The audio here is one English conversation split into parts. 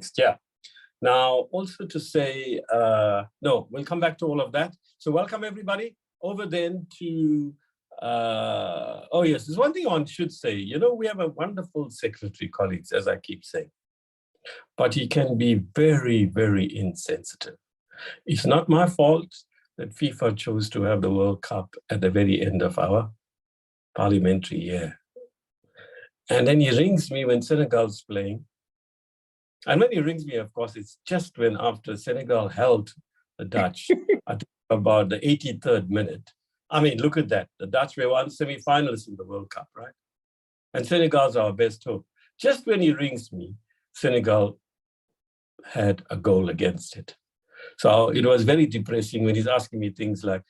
next year. Now, also to say, no, we'll come back to all of that. So welcome everybody over then to, oh yes, there's one thing one should say, you know, we have a wonderful secretary colleagues, as I keep saying, but he can be very, very insensitive. It's not my fault that FIFA chose to have the World Cup at the very end of our parliamentary year. And then he rings me when Senegal's playing. And when he rings me, of course, it's just when after Senegal held the Dutch, I think about the 83rd minute. I mean, look at that. The Dutch were one semi-finalists in the World Cup, right? And Senegal's our best hope. Just when he rings me, Senegal had a goal against it. So it was very depressing when he's asking me things like,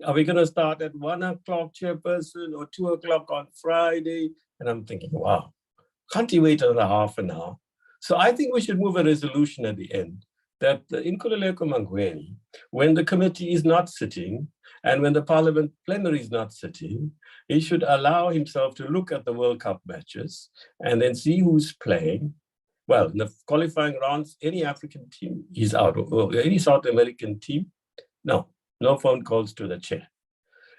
are we going to start at 1 o'clock, chairperson, or 2 o'clock on Friday? And I'm thinking, wow, can't you wait another half an hour? So I think we should move a resolution at the end that in Nkululeko Mangweni, when the committee is not sitting and when the parliament plenary is not sitting, he should allow himself to look at the World Cup matches and then see who's playing. Well, in the qualifying rounds, any African team is out, or any South American team, no phone calls to the chair.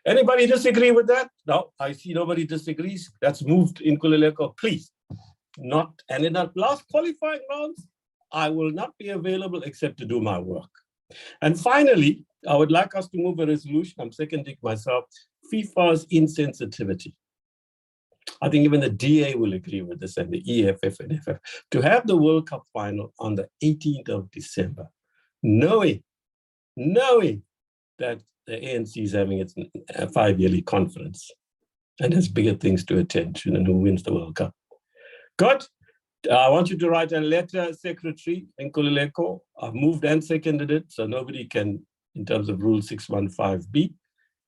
Anybody disagree with that? No, I see nobody disagrees. That's moved in Nkululeko, please. Not, and in the last qualifying rounds, I will not be available except to do my work. And finally, I would like us to move a resolution, I'm seconding myself, FIFA's insensitivity. I think even the DA will agree with this, and the EFF and FF, to have the World Cup final on the 18th of December, knowing that the ANC is having its 5-yearly conference and has bigger things to attend to than who wins the World Cup. Good. I want you to write a letter, Secretary Nkululeko. I've moved and seconded it, so nobody can, in terms of Rule 615B,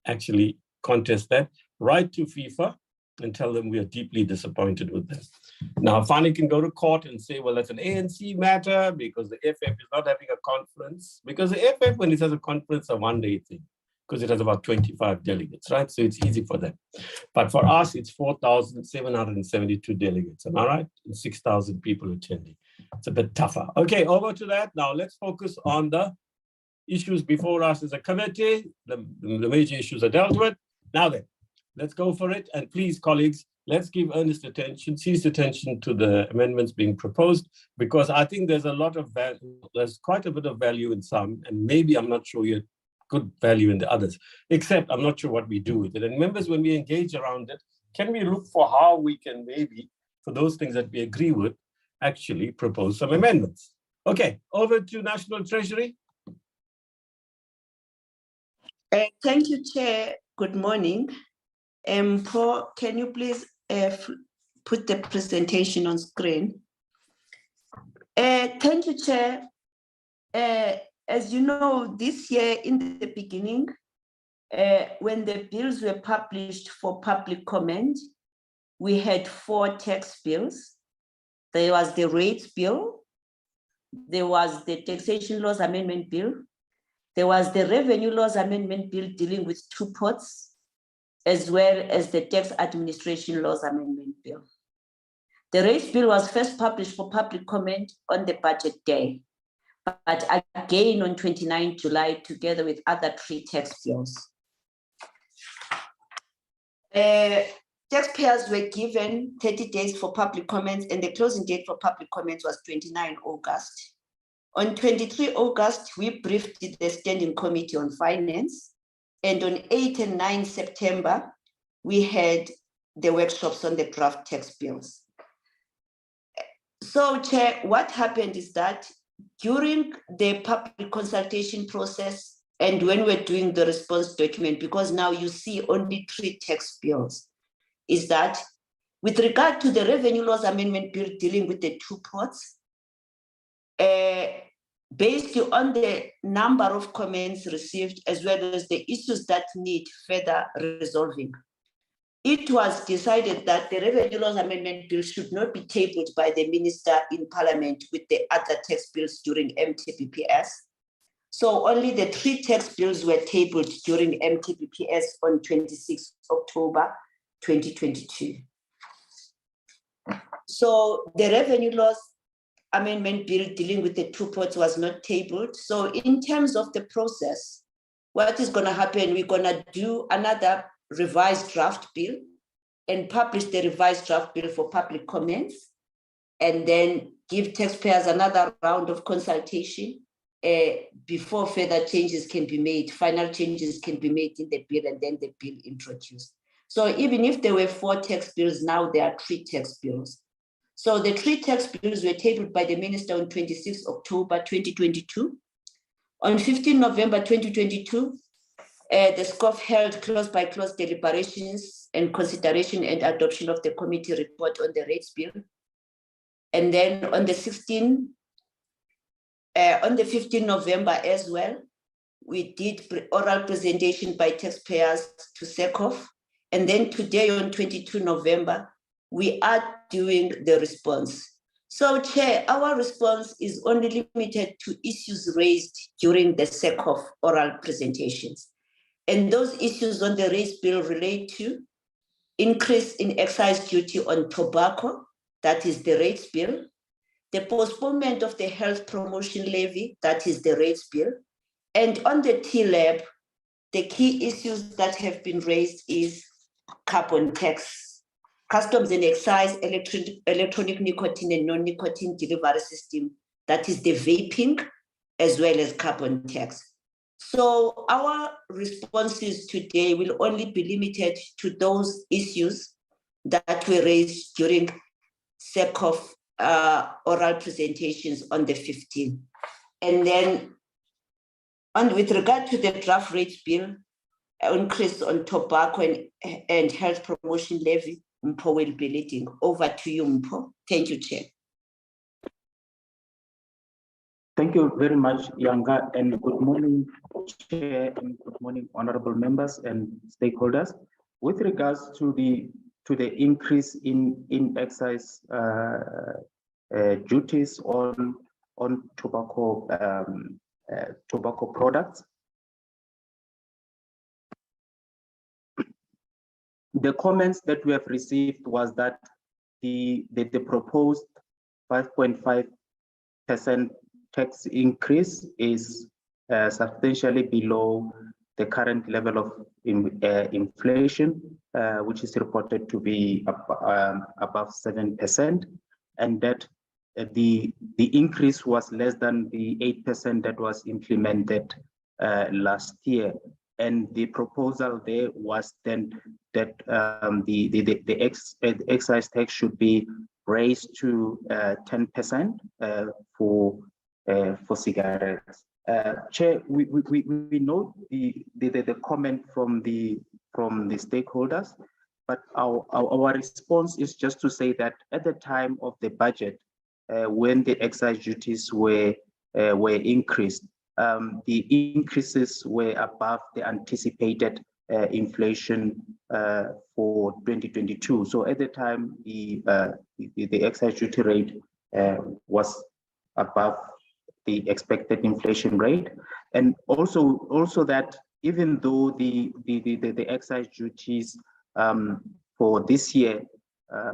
actually contest that. Write to FIFA and tell them we are deeply disappointed with this. Now, Fani can go to court and say, well, that's an ANC matter because the FF is not having a conference. Because the FF, when it has a conference, a one-day thing, because it has about 25 delegates, right? So it's easy for them. But for us, it's 4,772 delegates, am I right? And 6,000 people attending. It's a bit tougher. Okay, over to that. Now let's focus on the issues before us as a committee. The major issues are dealt with. Now then, let's go for it. And please, colleagues, let's give earnest attention, seized attention to the amendments being proposed, because I think there's a lot of value, there's quite a bit of value in some, and maybe I'm not sure yet good value in the others, except I'm not sure what we do with it. And members, when we engage around it, can we look for how we can maybe, for those things that we agree with, actually propose some amendments? Okay, over to National Treasury. Thank you, Chair. Good morning. Paul, can you please put the presentation on screen? Thank you, Chair. As you know, this year in the beginning, when the bills were published for public comment, we had 4 tax bills. There was the rates bill, there was the Taxation Laws Amendment Bill, there was the Revenue Laws Amendment Bill dealing with 2 pots, as well as the Tax Administration Laws Amendment Bill. The rates bill was first published for public comment on the budget day, but again on 29 July, together with other 3 tax bills. Taxpayers were given 30 days for public comments, and the closing date for public comments was 29 August. On 23 August, we briefed the Standing Committee on Finance, and on 8 and 9 September, we had the workshops on the draft tax bills. So, Chair, what happened is that during the public consultation process and when we're doing the response document, because now you see only 3 tax bills, is that with regard to the Revenue Laws Amendment Bill dealing with the 2 pots, based on the number of comments received as well as the issues that need further resolving, it was decided that the Revenue Laws Amendment Bill should not be tabled by the Minister in Parliament with the other tax bills during MTBPS. So only the 3 tax bills were tabled during MTBPS on 26 October 2022. So the Revenue Laws amendment bill dealing with the two ports was not tabled. So in terms of the process, what is going to happen, we're going to do another revised draft bill and publish the revised draft bill for public comments, and then give taxpayers another round of consultation before further changes can be made, final changes can be made in the bill, and then the bill introduced. So even if there were 4 tax bills, now there are 3 tax bills. So the 3 tax bills were tabled by the minister on 26 October 2022. On 15 November 2022, the SCOF held clause-by-clause deliberations and consideration and adoption of the committee report on the rates bill. And then on the 15 November as well, we did oral presentation by taxpayers to SECOF. And then today on 22 November, we are doing the response. So Chair, our response is only limited to issues raised during the SECOF oral presentations. And those issues on the rates bill relate to increase in excise duty on tobacco, that is the rates bill, the postponement of the health promotion levy, that is the rates bill, and on the TLAB, the key issues that have been raised is carbon tax, customs and excise, electronic nicotine and non-nicotine delivery system, that is the vaping, as well as carbon tax. So our responses today will only be limited to those issues that were raised during SECOF oral presentations on the 15th. And then with regard to the draft rates bill, increase on tobacco and health promotion levy, Mpho will be leading. Over to you, Mpho. Thank you, Chair. Thank you very much, Yanga, and good morning, Chair, and good morning, honorable members and stakeholders. With regards to the increase in excise duties on tobacco products, the comments that we have received was that the proposed 5.5% tax increase is substantially below the current level of inflation, which is reported to be above 7%, and that the increase was less than the 8% that was implemented last year. And the proposal there was then that the excise tax should be raised to 10% for cigarettes. Chair, we know the comment from the stakeholders, but our response is just to say that at the time of the budget, when the excise duties were increased, the increases were above the anticipated inflation for 2022. So at the time, the excise duty rate was above the expected inflation rate, and also that even though the excise duties for this year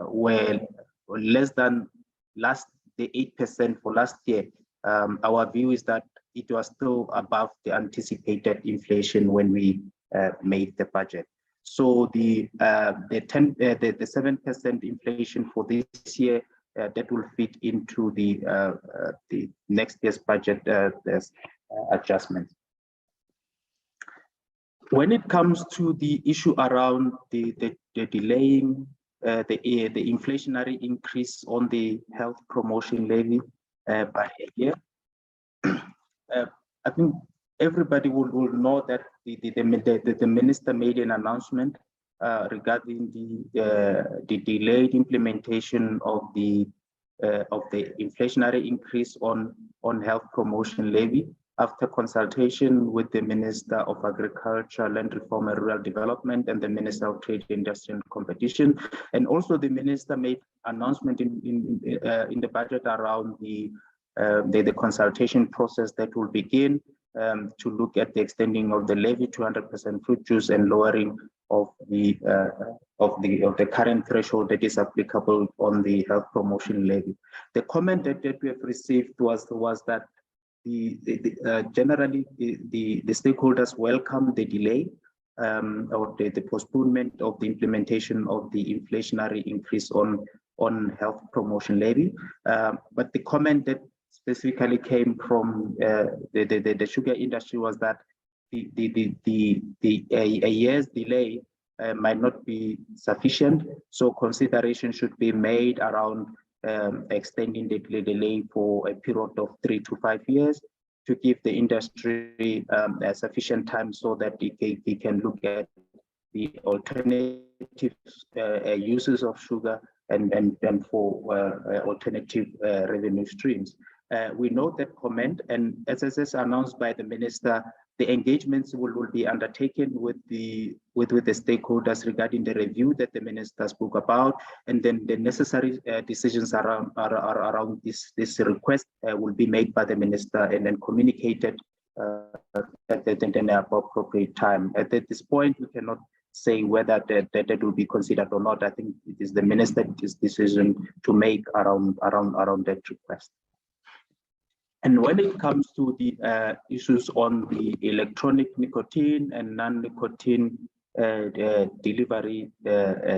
were less than the 8% for last year, our view is that it was still above the anticipated inflation when we made the budget. So the 7% inflation for this year, that will fit into the next year's budget adjustment. When it comes to the issue around the delaying the inflationary increase on the health promotion levy by a year, I think everybody will know that the minister made an announcement regarding the delayed implementation of the inflationary increase on health promotion levy after consultation with the Minister of Agriculture, Land Reform and Rural Development and the Minister of Trade, Industry and Competition. And also the minister made announcement in the budget around the consultation process that will begin to look at the extending of the levy to 100% fruit juice and lowering of the current threshold that is applicable on the health promotion levy. The comment that we have received was that generally the stakeholders welcome the delay or the postponement of the implementation of the inflationary increase on health promotion levy. But the comment that specifically came from the sugar industry was that a year's delay might not be sufficient, so consideration should be made around extending the delay for a period of 3 to 5 years to give the industry sufficient time so that it can look at the alternative uses of sugar and for alternative revenue streams. We note that comment, and as announced by the minister, the engagements will be undertaken with the stakeholders regarding the review that the minister spoke about, and then the necessary decisions around this request will be made by the minister and then communicated at the appropriate time. At this point, we cannot say whether that will be considered or not. I think it is the minister's decision to make around that request. And when it comes to the issues on the electronic nicotine and non-nicotine delivery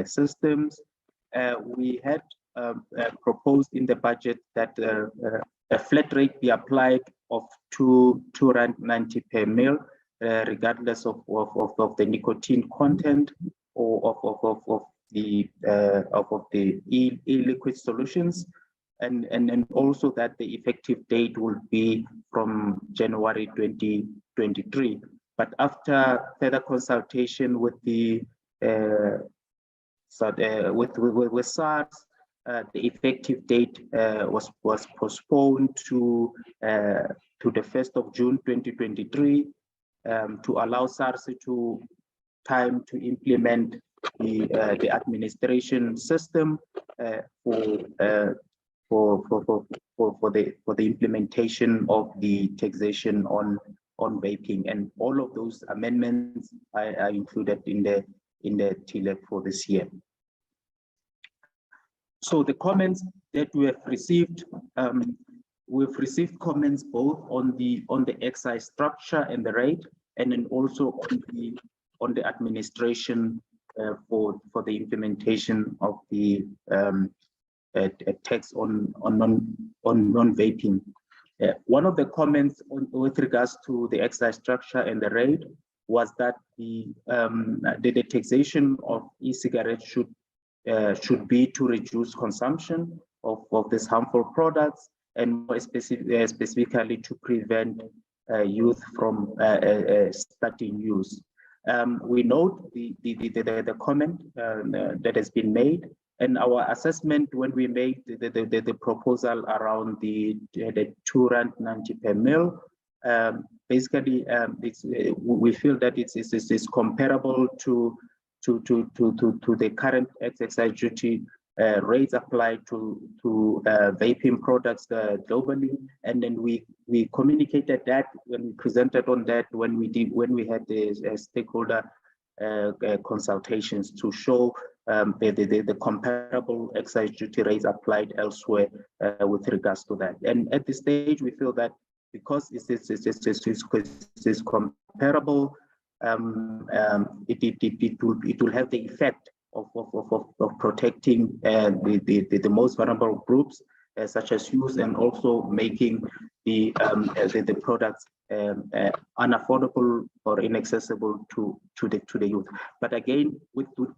systems, we had proposed in the budget that a flat rate be applied of R2.90 per mil, regardless of the nicotine content or of the e-liquid solutions. And also that the effective date will be from January 2023. But after further consultation with the with SARS, the effective date was postponed to the 1st of June 2023 to allow SARS time to implement the administration system for the implementation of the taxation on vaping, and all of those amendments are included in the TLAB for this year. So the comments that we have received, we've received comments both on the excise structure and the rate, and then also on the administration for the implementation of the a tax on non-vaping. One of the comments with regards to the excise structure and the rate was that the taxation of e-cigarettes should be to reduce consumption of these harmful products, and more specifically to prevent youth from starting use. We note the comment that has been made. And our assessment when we made the proposal around the R2.90 per mil, basically we feel that it's comparable to the current excise duty rates applied to vaping products globally. And then we communicated that when we presented on that when we had the stakeholder consultations to show the comparable excise duty rates applied elsewhere with regards to that. And at this stage, we feel that because it's comparable, it will have the effect of protecting the most vulnerable groups, such as youth, and also making the products unaffordable or inaccessible to the youth. But again,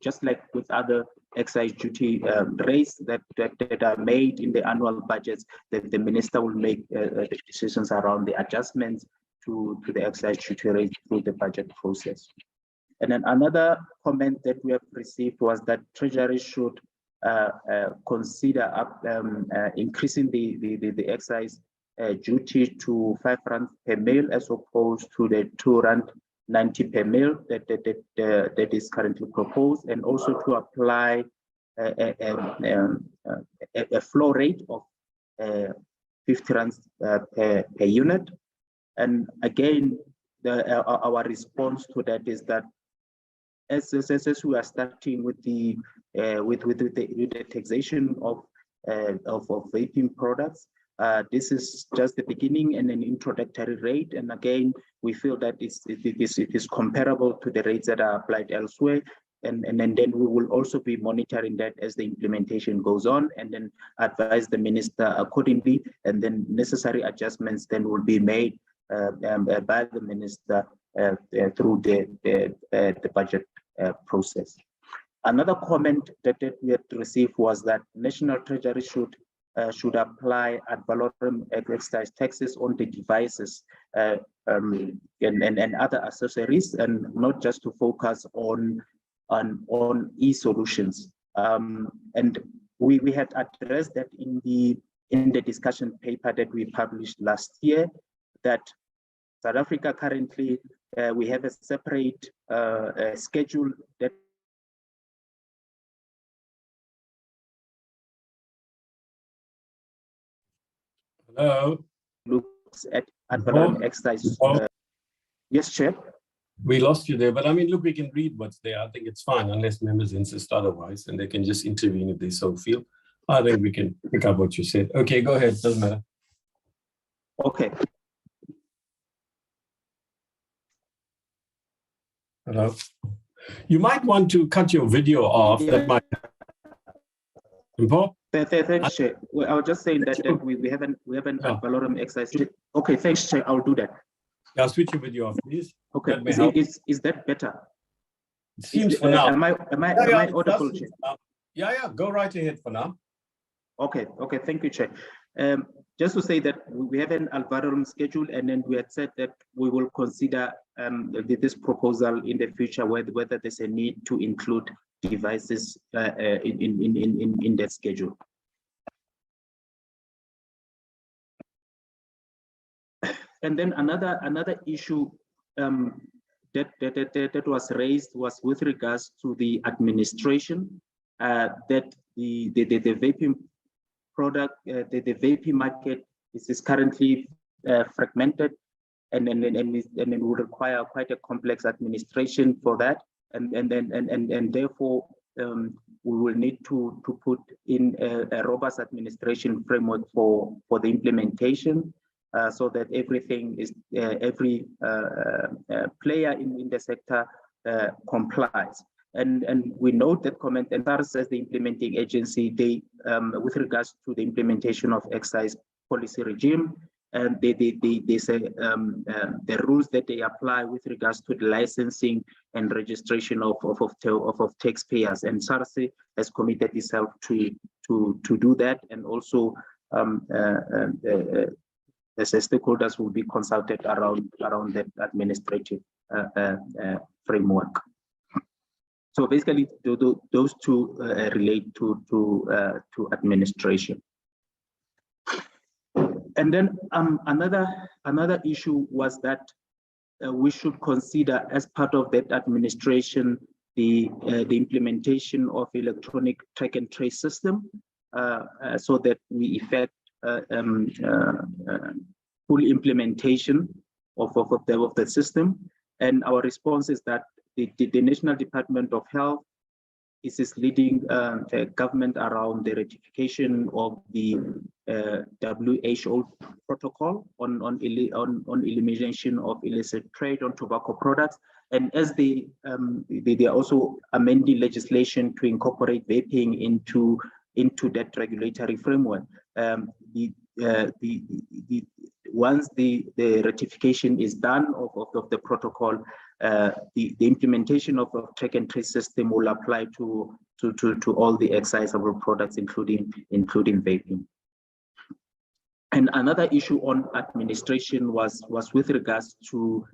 just like with other excise duty rates that are made in the annual budgets, the minister will make the decisions around the adjustments to the excise duty rate through the budget process. And then another comment that we have received was that Treasury should consider increasing the excise duty to R5 per mil as opposed to the R2.90 per mil that is currently proposed, and also to apply a floor rate of R50 per unit. And again, our response to that is that as we are starting with the taxation of vaping products, this is just the beginning and an introductory rate. And again, we feel that it is comparable to the rates that are applied elsewhere. And then we will also be monitoring that as the implementation goes on, and then advise the minister accordingly. And then necessary adjustments then will be made by the minister through the budget process. Another comment that we had received was that National Treasury should apply ad valorem excise taxes on the devices and other accessories, and not just to focus on e-solutions. And we had addressed that in the discussion paper that we published last year, that South Africa currently we have a separate schedule that looks at ad valorem excise. Yes, Chair. We lost you there, but I mean, look, we can read what's there. I think it's fine, unless members insist otherwise, and they can just intervene if they so feel. I think we can pick up what you said. Okay, go ahead, doesn't matter. Okay. Hello. You might want to cut your video off. Yeah. That might Thanks, Chair. Well, I was just saying that we have an ad valorem excise. Okay, thanks, Chair. I'll do that. Yeah, switch your video off, please. Okay, is that better? It seems for now. Am I audible, Chair? Yeah, go right ahead for now. Okay, thank you, Chair. Just to say that we have an ad valorem schedule, and then we had said that we will consider this proposal in the future, whether there's a need to include devices in that schedule. And then another issue that was raised was with regards to the administration, that the vaping product, the vaping market is currently fragmented, and then would require quite a complex administration for that, and therefore we will need to put in a robust administration framework for the implementation. So that everything is every player in the sector complies. And we note that comment, and SARS as the implementing agency, they with regards to the implementation of excise policy regime, and they say the rules that they apply with regards to the licensing and registration of taxpayers, and SARS has committed itself to do that, and also the stakeholders will be consulted around that administrative framework. So basically, those two relate to administration. And then another issue was that we should consider, as part of that administration, the implementation of electronic track and trace system, so that we effect full implementation of the system. And our response is that the National Department of Health is leading the government around the ratification of the WHO protocol on elimination of illicit trade on tobacco products, and as they are also amending legislation to incorporate vaping into that regulatory framework. Once the ratification is done of the protocol, the implementation of a track and trace system will apply to all the excisable products, including vaping. And another issue on administration was with regards to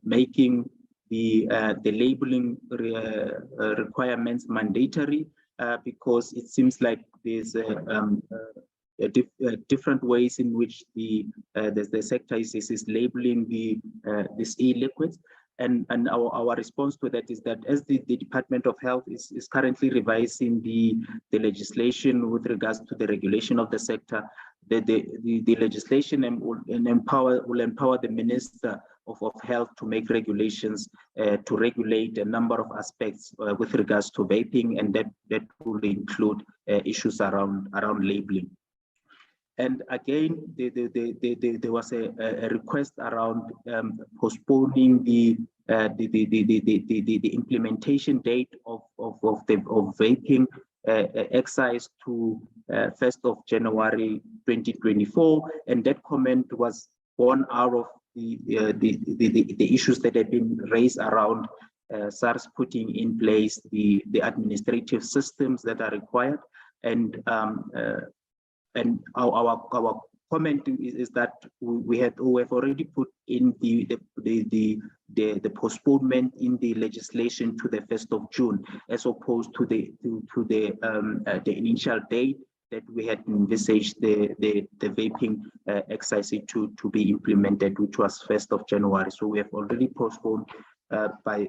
making the labeling requirements mandatory, because it seems like there's different ways in which the sector is labeling these e-liquids, and our response to that is that as the Department of Health is currently revising the legislation with regards to the regulation of the sector, the legislation will empower the Minister of Health to make regulations to regulate a number of aspects with regards to vaping, and that will include issues around labeling. And again, there was a request around postponing the implementation date of vaping excise to 1st of January 2024, and that comment was born out of the issues that have been raised around SARS putting in place the administrative systems that are required, and our comment is that we have already put in the postponement in the legislation to the 1st of June, as opposed to the initial date that we had envisaged the vaping excise to be implemented, which was 1st of January. So we have already postponed to the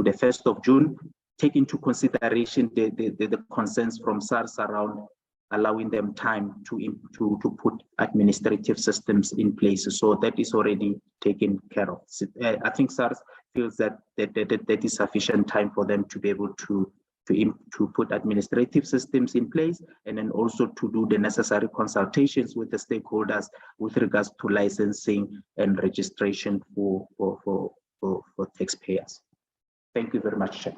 1st of June, take into consideration the concerns from SARS around allowing them time to put administrative systems in place. So that is already taken care of. I think SARS feels that is sufficient time for them to be able to put administrative systems in place, and then also to do the necessary consultations with the stakeholders with regards to licensing and registration for taxpayers. Thank you very much, Chair.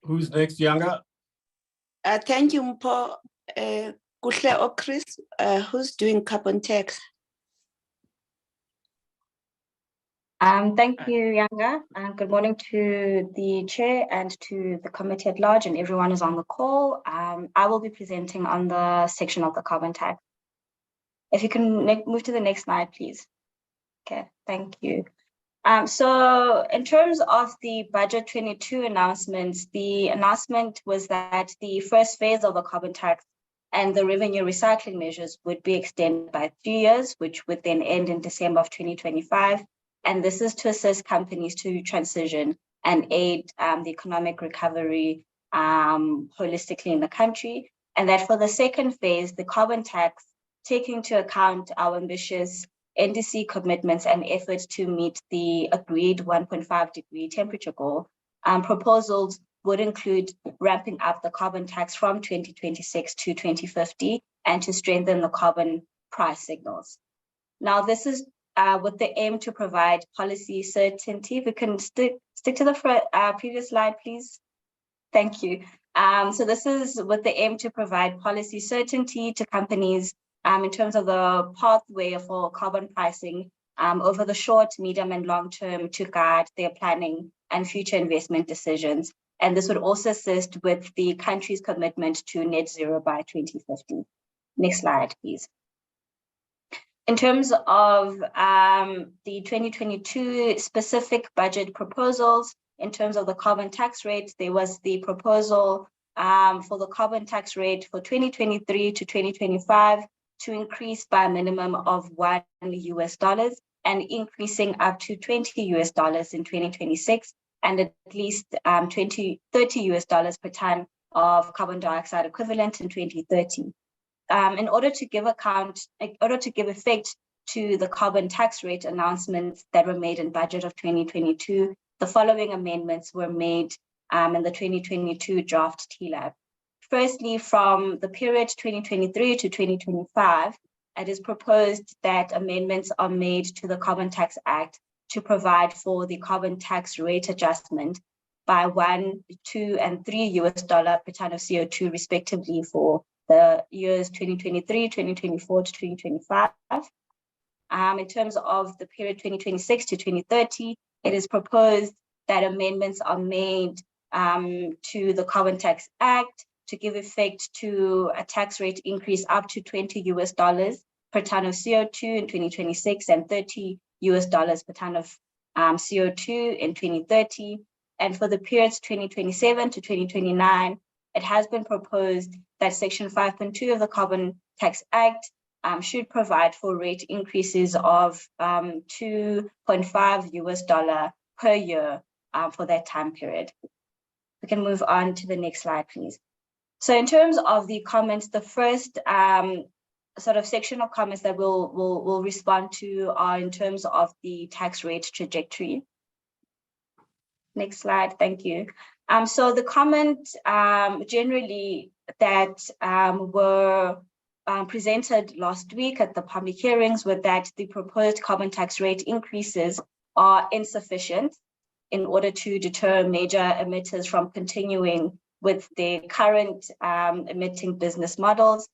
Who's next, Yanga? Thank you, Mpho. Kuhle or Chris, who's doing carbon tax? Thank you, Yanga, and good morning to the chair and to the committee at large and everyone who's on the call. I will be presenting on the section of the carbon tax. If you can move to the next slide, please. Okay, thank you. So in terms of the budget 22 announcements, the announcement was that the first phase of the carbon tax and the revenue recycling measures would be extended by 3 years, which would then end in December of 2025. And this is to assist companies to transition and aid the economic recovery holistically in the country. And that for the second phase, the carbon tax, taking into account our ambitious NDC commitments and efforts to meet the agreed 1.5 degree temperature goal, proposals would include ramping up the carbon tax from 2026 to 2050 and to strengthen the carbon price signals. Now, this is with the aim to provide policy certainty. If we can stick to the previous slide, please. Thank you. So this is with the aim to provide policy certainty to companies in terms of the pathway for carbon pricing over the short, medium, and long term to guide their planning and future investment decisions. And this would also assist with the country's commitment to net zero by 2050. Next slide, please. In terms of the 2022 specific budget proposals, in terms of the carbon tax rate, there was the proposal for the carbon tax rate for 2023 to 2025 to increase by a minimum of $1 and increasing up to $20 in 2026, and at least $30 per ton of carbon dioxide equivalent in 2030. In order to give effect to the carbon tax rate announcements that were made in budget of 2022, the following amendments were made in the 2022 draft TLAB. Firstly, from the period 2023 to 2025, it is proposed that amendments are made to the Carbon Tax Act to provide for the carbon tax rate adjustment by $1, $2, and $3 per ton of CO2, respectively, for the years 2023, 2024 to 2025. In terms of the period 2026 to 2030, it is proposed that amendments are made to the Carbon Tax Act to give effect to a tax rate increase up to $20 per ton of CO2 in 2026 and $30 per ton of CO2 in 2030. And for the periods 2027 to 2029, it has been proposed that Section 5.2 of the Carbon Tax Act should provide for rate increases of $2.5 per year for that time period. We can move on to the next slide, please. So in terms of the comments, the first sort of section of comments that we'll respond to are in terms of the tax rate trajectory. Next slide, thank you. So the comment generally that were presented last week at the public hearings were that the proposed carbon tax rate increases are insufficient in order to deter major emitters from continuing with their current emitting business models,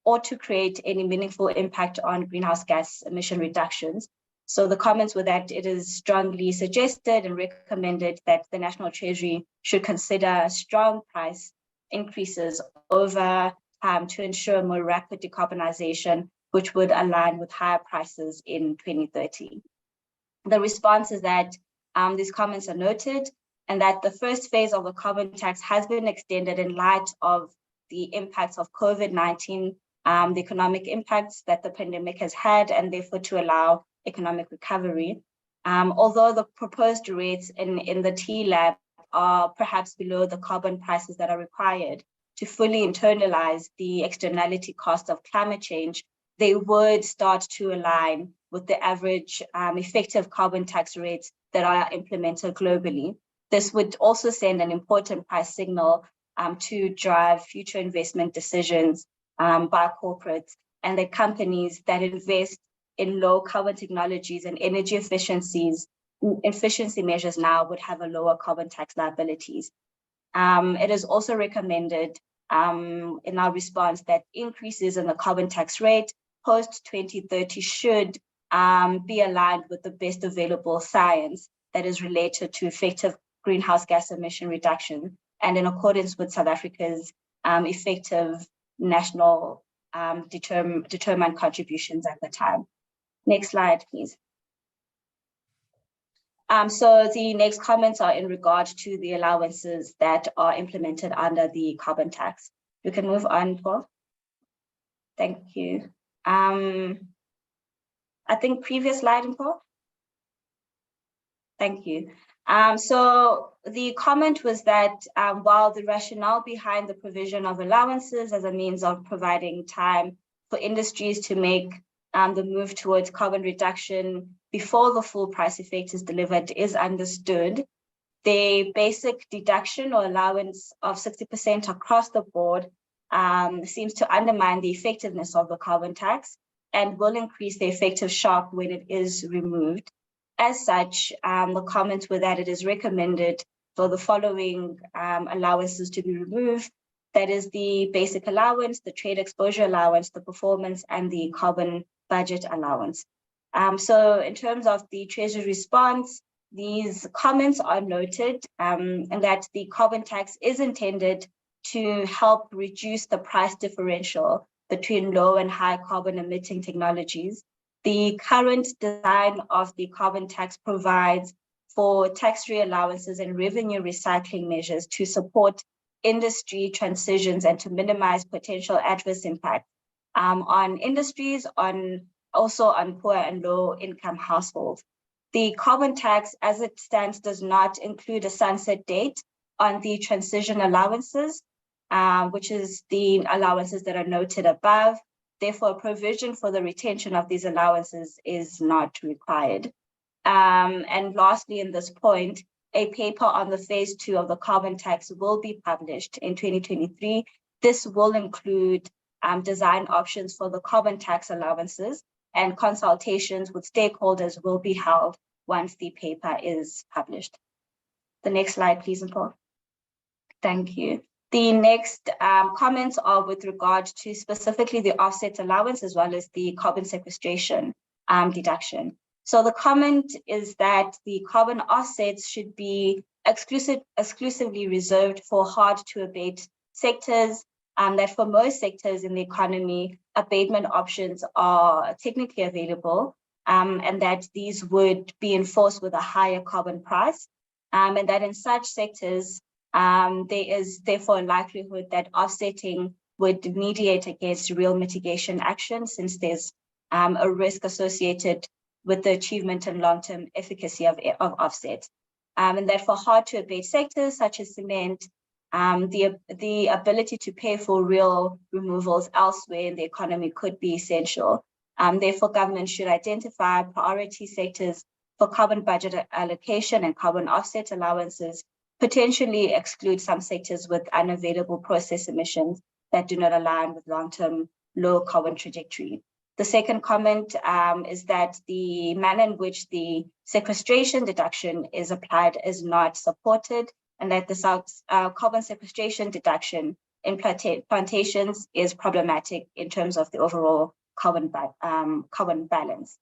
or to create any meaningful impact on greenhouse gas emission reductions. So the comments were that it is strongly suggested and recommended that the National Treasury should consider strong price increases over time to ensure more rapid decarbonization, which would align with higher prices in 2030. The response is that these comments are noted and that the first phase of the carbon tax has been extended in light of the impacts of COVID-19, the economic impacts that the pandemic has had, and therefore to allow economic recovery. Although the proposed rates in the TLAB are perhaps below the carbon prices that are required to fully internalize the externality cost of climate change, they would start to align with the average effective carbon tax rates that are implemented globally. This would also send an important price signal to drive future investment decisions by corporates and the companies that invest in low carbon technologies and energy efficiency measures now would have a lower carbon tax liabilities. It is also recommended in our response that increases in the carbon tax rate post 2030 should be aligned with the best available science that is related to effective greenhouse gas emission reduction and in accordance with South Africa's effective national determined contributions at the time. Next slide, please. So the next comments are in regard to the allowances that are implemented under the carbon tax. You can move on, Paul. Thank you. I think previous slide, Paul. Thank you. So the comment was that while the rationale behind the provision of allowances as a means of providing time for industries to make the move towards carbon reduction before the full price effect is delivered is understood, the basic deduction or allowance of 60% across the board seems to undermine the effectiveness of the carbon tax and will increase the effective shock when it is removed. As such, the comments were that it is recommended for the following allowances to be removed. That is the basic allowance, the trade exposure allowance, the performance, and the carbon budget allowance. So in terms of the Treasury response, these comments are noted and that the carbon tax is intended to help reduce the price differential between low and high carbon emitting technologies. The current design of the carbon tax provides for tax-free allowances and revenue recycling measures to support industry transitions and to minimize potential adverse impact on industries, also on poor and low income households. The carbon tax as it stands does not include a sunset date on the transition allowances, which is the allowances that are noted above. Therefore, a provision for the retention of these allowances is not required. And lastly, in this point, a paper on the phase 2 of the carbon tax will be published in 2023. This will include design options for the carbon tax allowances, and consultations with stakeholders will be held once the paper is published. The next slide, please, Paul. Thank you. The next comments are with regard to specifically the offset allowance as well as the carbon sequestration deduction. So the comment is that the carbon offsets should be exclusively reserved for hard to abate sectors, that for most sectors in the economy, abatement options are technically available, and that these would be enforced with a higher carbon price, and that in such sectors, there is therefore a likelihood that offsetting would mediate against real mitigation action, since there's a risk associated with the achievement and long-term efficacy of offset. and that for hard to abate sectors such as cement, the ability to pay for real removals elsewhere in the economy could be essential. Therefore, government should identify priority sectors for carbon budget allocation and carbon offset allowances, potentially exclude some sectors with unavailable process emissions that do not align with long-term low carbon trajectory. The second comment is that the manner in which the sequestration deduction is applied is not supported, and that the carbon sequestration deduction in plantations is problematic in terms of the overall carbon balance.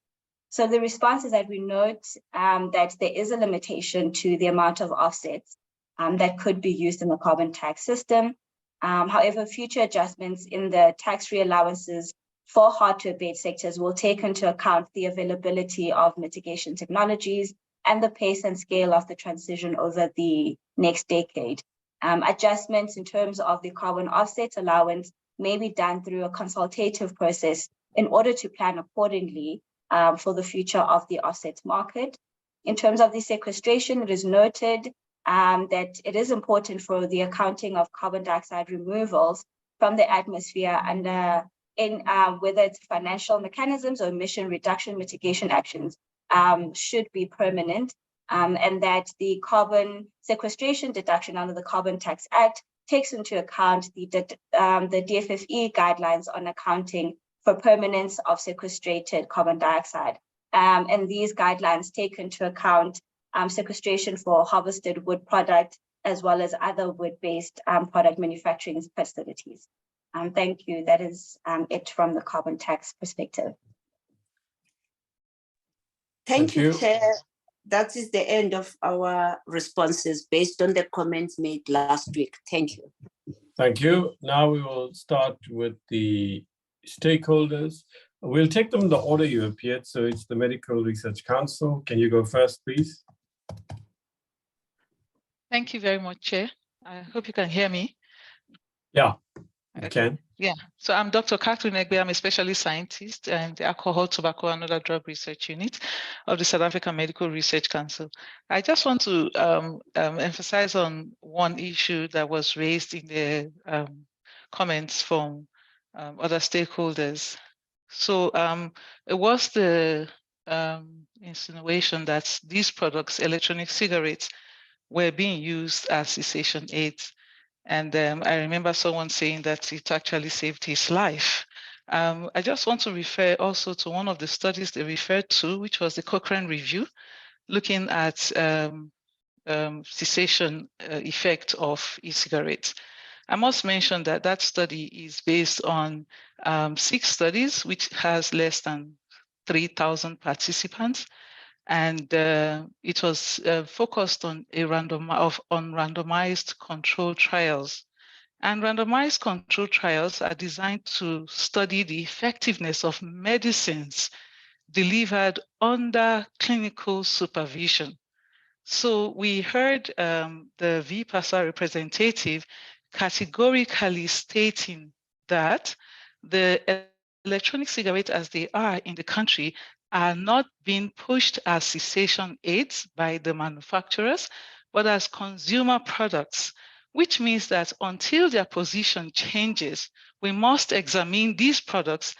So the response is that we note that there is a limitation to the amount of offsets that could be used in the carbon tax system. However, future adjustments in the tax-free allowances for hard to abate sectors will take into account the availability of mitigation technologies and the pace and scale of the transition over the next decade. Adjustments in terms of the carbon offset allowance may be done through a consultative process in order to plan accordingly for the future of the offsets market. In terms of the sequestration, it is noted that it is important for the accounting of carbon dioxide removals from the atmosphere under whether it's financial mechanisms or emission reduction mitigation actions should be permanent, and that the carbon sequestration deduction under the Carbon Tax Act takes into account the DFFE guidelines on accounting for permanence of sequestrated carbon dioxide. And these guidelines take into account sequestration for harvested wood product, as well as other wood-based product manufacturing facilities. Thank you. That is it from the carbon tax perspective. Thank you, Chair. That is the end of our responses based on the comments made last week. Thank you. Thank you. Now we will start with the stakeholders. We'll take them in the order you appeared. So it's the Medical Research Council. Can you go first, please? Thank you very much, Chair. I hope you can hear me. Yeah, you can. Yeah, so I'm Dr. Catherine Egbe. I'm a specialist scientist in the Alcohol, Tobacco, and Other Drug Research Unit of the South African Medical Research Council. I just want to emphasize on one issue that was raised in the comments from other stakeholders. So it was the insinuation that these products, electronic cigarettes, were being used as cessation aids. And I remember someone saying that it actually saved his life. I just want to refer also to one of the studies they referred to, which was the Cochrane Review, looking at cessation effect of e-cigarettes. I must mention that that study is based on 6 studies, which has less than 3,000 participants. And it was focused on randomized control trials. And randomized control trials are designed to study the effectiveness of medicines delivered under clinical supervision. So we heard the VPASA representative categorically stating that the electronic cigarettes as they are in the country are not being pushed as cessation aids by the manufacturers, but as consumer products, which means that until their position changes, we must examine these products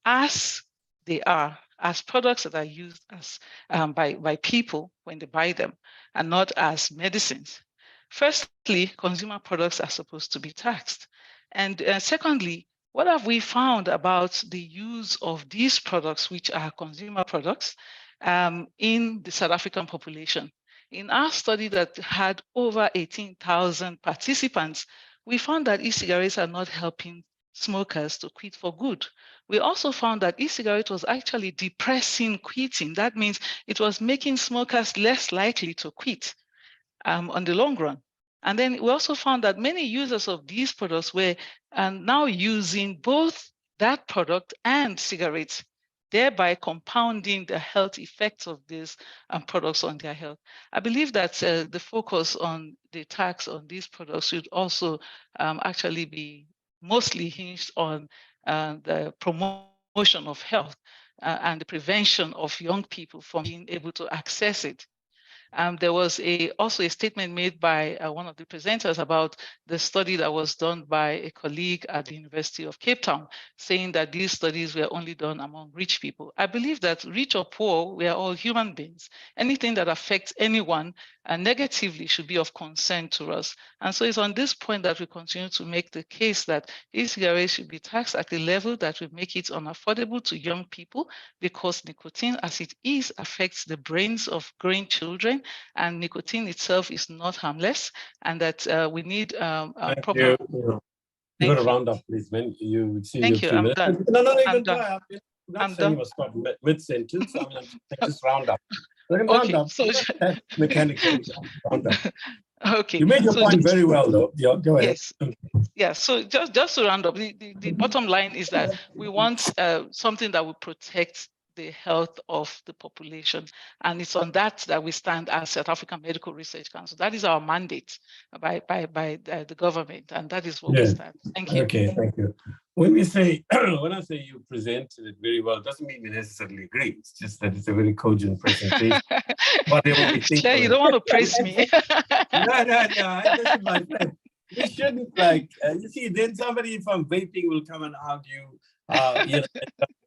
as they are, as products that are used as by people when they buy them, and not as medicines. Firstly, consumer products are supposed to be taxed. And secondly, what have we found about the use of these products, which are consumer products, in the South African population? In our study that had over 18,000 participants, we found that e-cigarettes are not helping smokers to quit for good. We also found that e-cigarette was actually depressing quitting. That means it was making smokers less likely to quit on the long run. And then we also found that many users of these products were now using both that product and cigarettes, thereby compounding the health effects of these products on their health. I believe that the focus on the tax on these products should also actually be mostly hinged on the promotion of health and the prevention of young people from being able to access it. There was also a statement made by one of the presenters about the study that was done by a colleague at the University of Cape Town, saying that these studies were only done among rich people. I believe that rich or poor, we are all human beings. Anything that affects anyone negatively should be of concern to us. And so it's on this point that we continue to make the case that e-cigarettes should be taxed at a level that will make it unaffordable to young people, because nicotine, as it is, affects the brains of growing children, and nicotine itself is not harmless, and that we need proper. You're going to round up, please, man. You see your 3 minutes. I'm done. No, you I'm can done. try. I'm not I'm saying done. you must stop mid-sentence. I mean, just round up. Okay, Round up. so Mechanical round up. Okay. You made your point very well, though. Yeah, go ahead. Yes. Yeah, so just to round up, the bottom line is that we want something that will protect the health of the population. And it's on that we stand as South African Medical Research Council. That is our mandate by the government, and that is what we stand. Thank you. Okay, thank you. When I say you presented it very well, it doesn't mean we necessarily agree. It's just that it's a very cogent presentation. But Claire, you don't want to praise me. No, this is my friend. We shouldn't you see, then somebody from vaping will come and argue,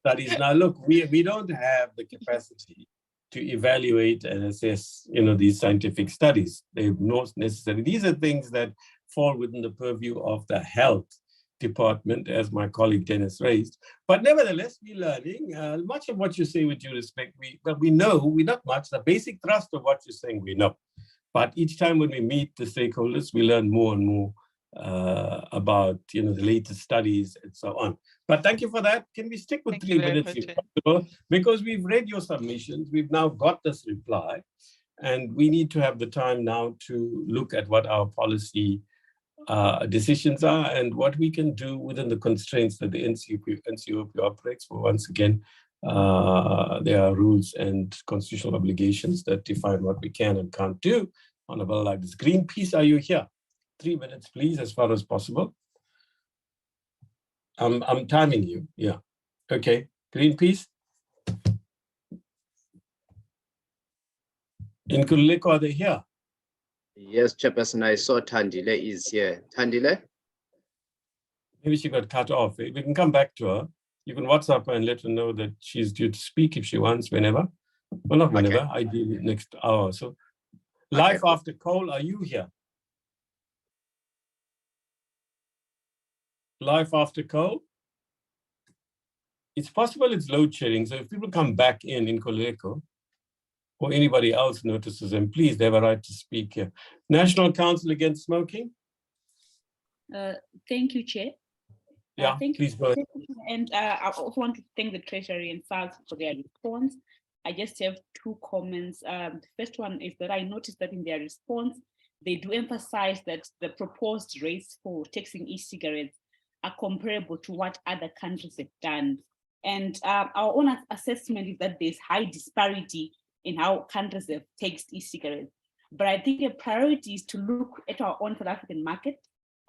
studies. Now, look, we don't have the capacity to evaluate and assess, these scientific studies. They're not necessary. These are things that fall within the purview of the health department, as my colleague Dennis raised. But nevertheless, we're learning. Much of what you say, with due respect, we know, we not much, the basic thrust of what you're saying, we know. But each time when we meet the stakeholders, we learn more and more about the latest studies and so on. But thank you for that. Can we stick with 3 minutes if possible? Because we've read your submissions, we've now got this reply, and we need to have the time now to look at what our policy decisions are and what we can do within the constraints that the NCOP operates. For once again, there are rules and constitutional obligations that define what we can and can't do on a bill like this. Greenpeace, are you here? 3 minutes, please, as far as possible. I'm timing you. Yeah. Okay. Greenpeace. In Kuleko, are they here? Yes, Chairperson, I saw Tandile is here. Tandile? Maybe she got cut off. We can come back to her. You can WhatsApp her and let her know that she's due to speak if she wants, whenever. Well, not whenever, okay. Ideally next hour. So, Life After Coal, are you here? Life After Coal? It's possible it's load shedding. So if people come back in Koleko, or anybody else notices them, please, they have a right to speak here. National Council Against Smoking? Thank you, Chair. Yeah, please go ahead. And I also want to thank the Treasury and SARS for their response. I just have 2 comments. The first one is that I noticed that in their response, they do emphasize that the proposed rates for taxing e-cigarettes are comparable to what other countries have done. And our own assessment is that there's high disparity in how countries have taxed e-cigarettes. But I think a priority is to look at our own South African market.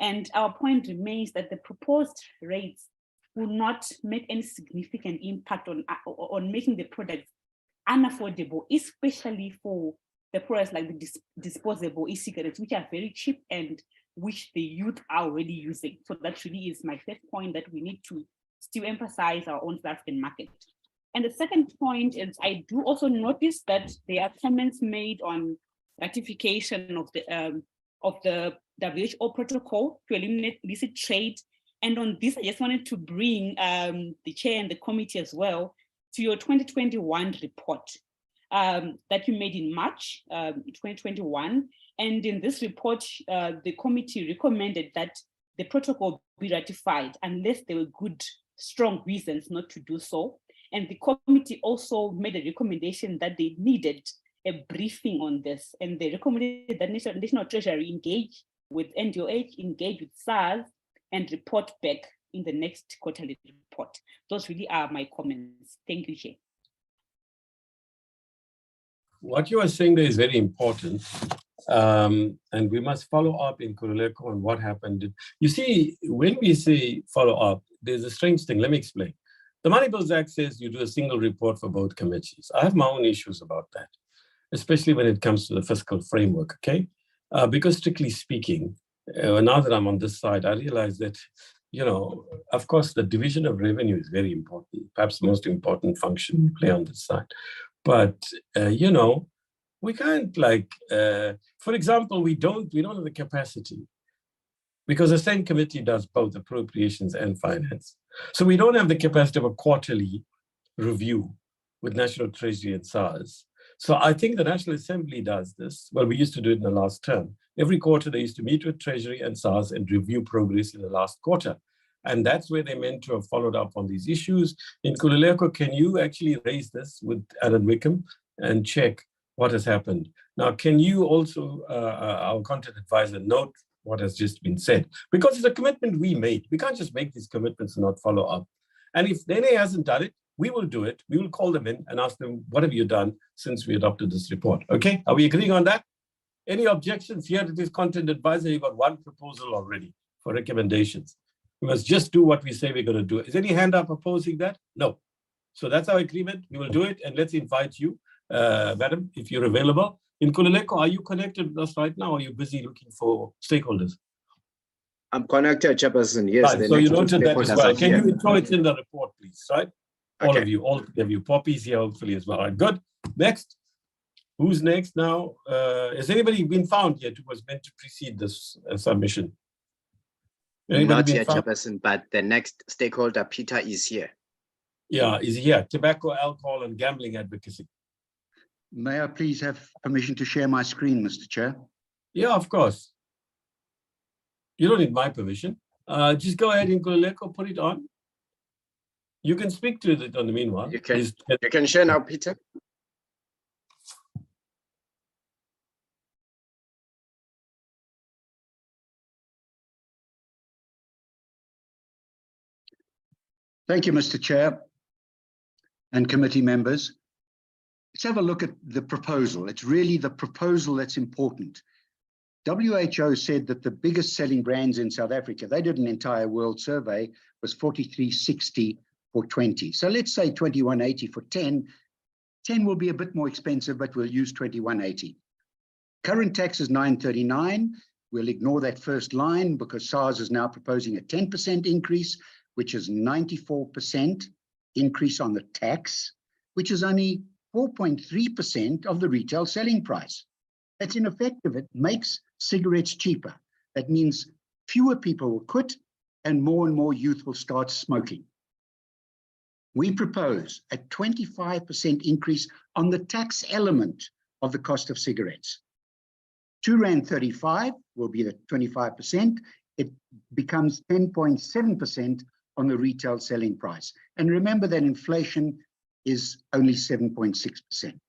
And our point remains that the proposed rates will not make any significant impact on making the product unaffordable, especially for the products like the disposable e-cigarettes, which are very cheap and which the youth are already using. So that really is my first point, that we need to still emphasize our own South African market. And the second point is I do also notice that there are comments made on ratification of the WHO protocol to eliminate illicit trade. And on this, I just wanted to bring the chair and the committee as well to your 2021 report that you made in March 2021. And in this report, the committee recommended that the protocol be ratified unless there were good, strong reasons not to do so. And the committee also made a recommendation that they needed a briefing on this. And they recommended that National Treasury engage with NDOH, engage with SARS, and report back in the next quarterly report. Those really are my comments. Thank you, Chair. What you are saying there is very important. And we must follow up in Kuleko on what happened. You see, when we say follow up, there's a strange thing. Let me explain. The Money Bills Act says you do a single report for both committees. I have my own issues about that. especially when it comes to the fiscal framework, okay? Because strictly speaking, now that I'm on this side, I realize that, you know, of course, the division of revenue is very important, perhaps the most important function we play on this side. But, you know, we can't like, for example, we don't have the capacity, because the same committee does both appropriations and finance. So we don't have the capacity of a quarterly review with National Treasury and SARS. So I think the National Assembly does this. Well, we used to do it in the last term. Every quarter they used to meet with Treasury and SARS and review progress in the last quarter. And that's where they meant to have followed up on these issues. In Kululeko, can you actually raise this with Alan Wickham and check what has happened? Now, can you also, our content advisor, note what has just been said? Because it's a commitment we made. We can't just make these commitments and not follow up. And if NA hasn't done it, we will do it. We will call them in and ask them, what have you done since we adopted this report? Okay, are we agreeing on that? Any objections here to this content advisor? You've got one proposal already for recommendations. We must just do what we say we're going to do. Is any hand up opposing that? No. So that's our agreement. We will do it. And let's invite you, madam, if you're available. In Kululeko, are you connected with us right now? Or are you busy looking for stakeholders? I'm connected, Chairperson. Yes. Right, so you noted that as well. Can you throw it in the report, please? Right? All Okay. of you, all of you. Poppy's here hopefully as well. All right, good. Next. Who's next now? Has anybody been found yet who was meant to precede this submission? Anybody Not been yet, found? Chairperson, but the next stakeholder, Peter, is here. Yeah, is he here? Tobacco, alcohol, and gambling advocacy. May I please have permission to share my screen, Mr. Chair? Yeah, of course. You don't need my permission. Just go ahead in Kululeko, put it on. You can speak to it on the meanwhile. You can share now, Peter. Thank you, Mr. Chair and committee members. Let's have a look at the proposal. It's really the proposal that's important. WHO said that the biggest selling brands in South Africa, they did an entire world survey, was 43.60 for 20. So let's say 21.80 for 10. 10 will be a bit more expensive, but we'll use 21.80. Current tax is 9.39. We'll ignore that first line because SARS is now proposing a 10% increase, which is 94% increase on the tax, which is only 4.3% of the retail selling price. That's ineffective. It makes cigarettes cheaper. That means fewer people will quit and more youth will start smoking. We propose a 25% increase on the tax element of the cost of cigarettes. R2.35 will be the 25%. It becomes 10.7% on the retail selling price. And remember that inflation is only 7.6%.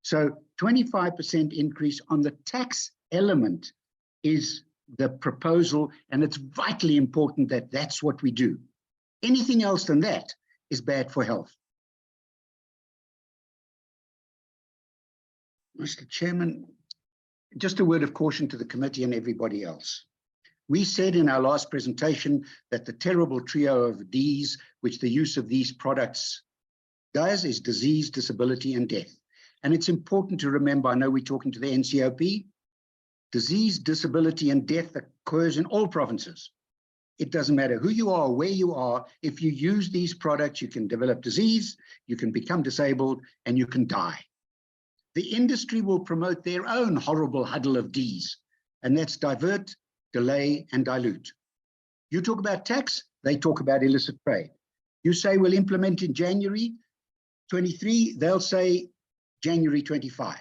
So 25% increase on the tax element is the proposal, and it's vitally important that that's what we do. Anything else than that is bad for health. Mr. Chairman, just a word of caution to the committee and everybody else. We said in our last presentation that the terrible trio of Ds, which the use of these products does, is disease, disability, and death. And it's important to remember, I know we're talking to the NCOP, disease, disability, and death occurs in all provinces. It doesn't matter who you are, where you are. If you use these products, you can develop disease, you can become disabled, and you can die. The industry will promote their own horrible huddle of Ds, and that's divert, delay, and dilute. You talk about tax, they talk about illicit trade. You say we'll implement in January 23, they'll say January 25.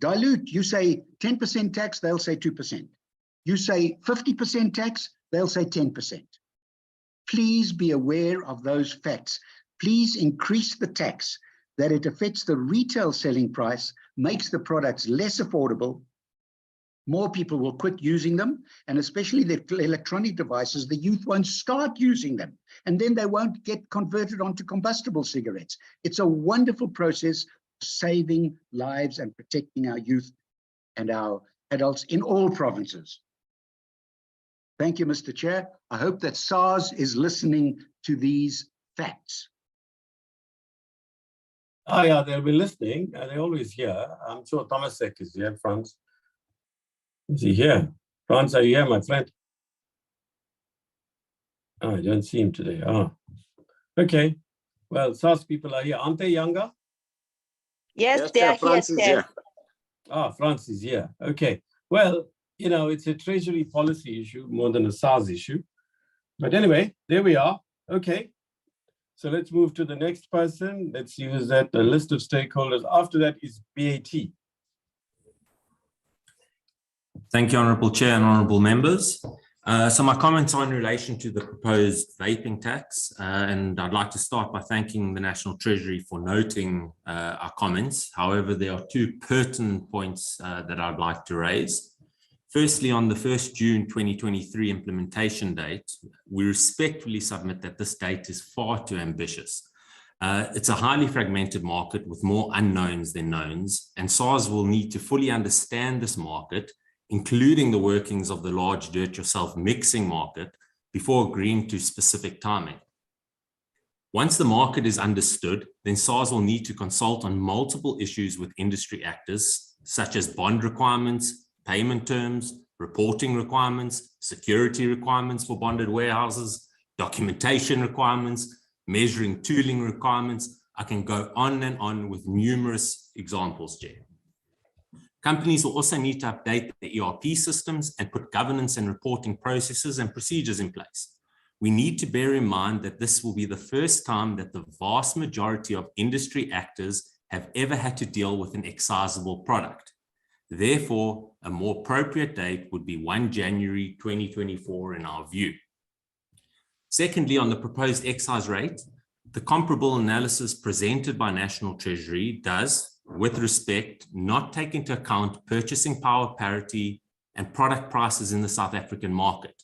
Dilute, you say 10% tax, they'll say 2%. You say 50% tax, they'll say 10%. Please be aware of those facts. Please increase the tax, that it affects the retail selling price, makes the products less affordable. More people will quit using them, and especially the electronic devices, the youth won't start using them, and then they won't get converted onto combustible cigarettes. It's a wonderful process, saving lives and protecting our youth and our adults in all provinces. Thank you, Mr. Chair. I hope that SARS is listening to these facts. Oh yeah, they'll be listening. They're always here. I'm sure Tomasek is here. Franz, is he here? Franz, are you here, my friend? Oh, I don't see him today. Oh, okay. Well, SARS people are here. Aren't they younger? Yes, they are here. France is here. Ah, France is here. Okay. Well, you know, it's a treasury policy issue more than a SARS issue. But anyway, there we are. Okay. So let's move to the next person. Let's use that, the list of stakeholders. After that is BAT. Thank you, Honourable Chair and Honourable Members. So my comments are in relation to the proposed vaping tax, and I'd like to start by thanking the National Treasury for noting our comments. However, there are two pertinent points that I'd like to raise. Firstly, on the 1st June 2023 implementation date, we respectfully submit that this date is far too ambitious. It's a highly fragmented market with more unknowns than knowns, and SARS will need to fully understand this market, including the workings of the large do-it-yourself mixing market, before agreeing to specific timing. Once the market is understood, then SARS will need to consult on multiple issues with industry actors, such as bond requirements, payment terms, reporting requirements, security requirements for bonded warehouses, documentation requirements, measuring tooling requirements. I can go on and on with numerous examples, Chair. Companies will also need to update their ERP systems and put governance and reporting processes and procedures in place. We need to bear in mind that this will be the first time that the vast majority of industry actors have ever had to deal with an excisable product. Therefore, a more appropriate date would be 1 January 2024 in our view. Secondly, on the proposed excise rate, the comparable analysis presented by National Treasury does, with respect, not take into account purchasing power parity and product prices in the South African market.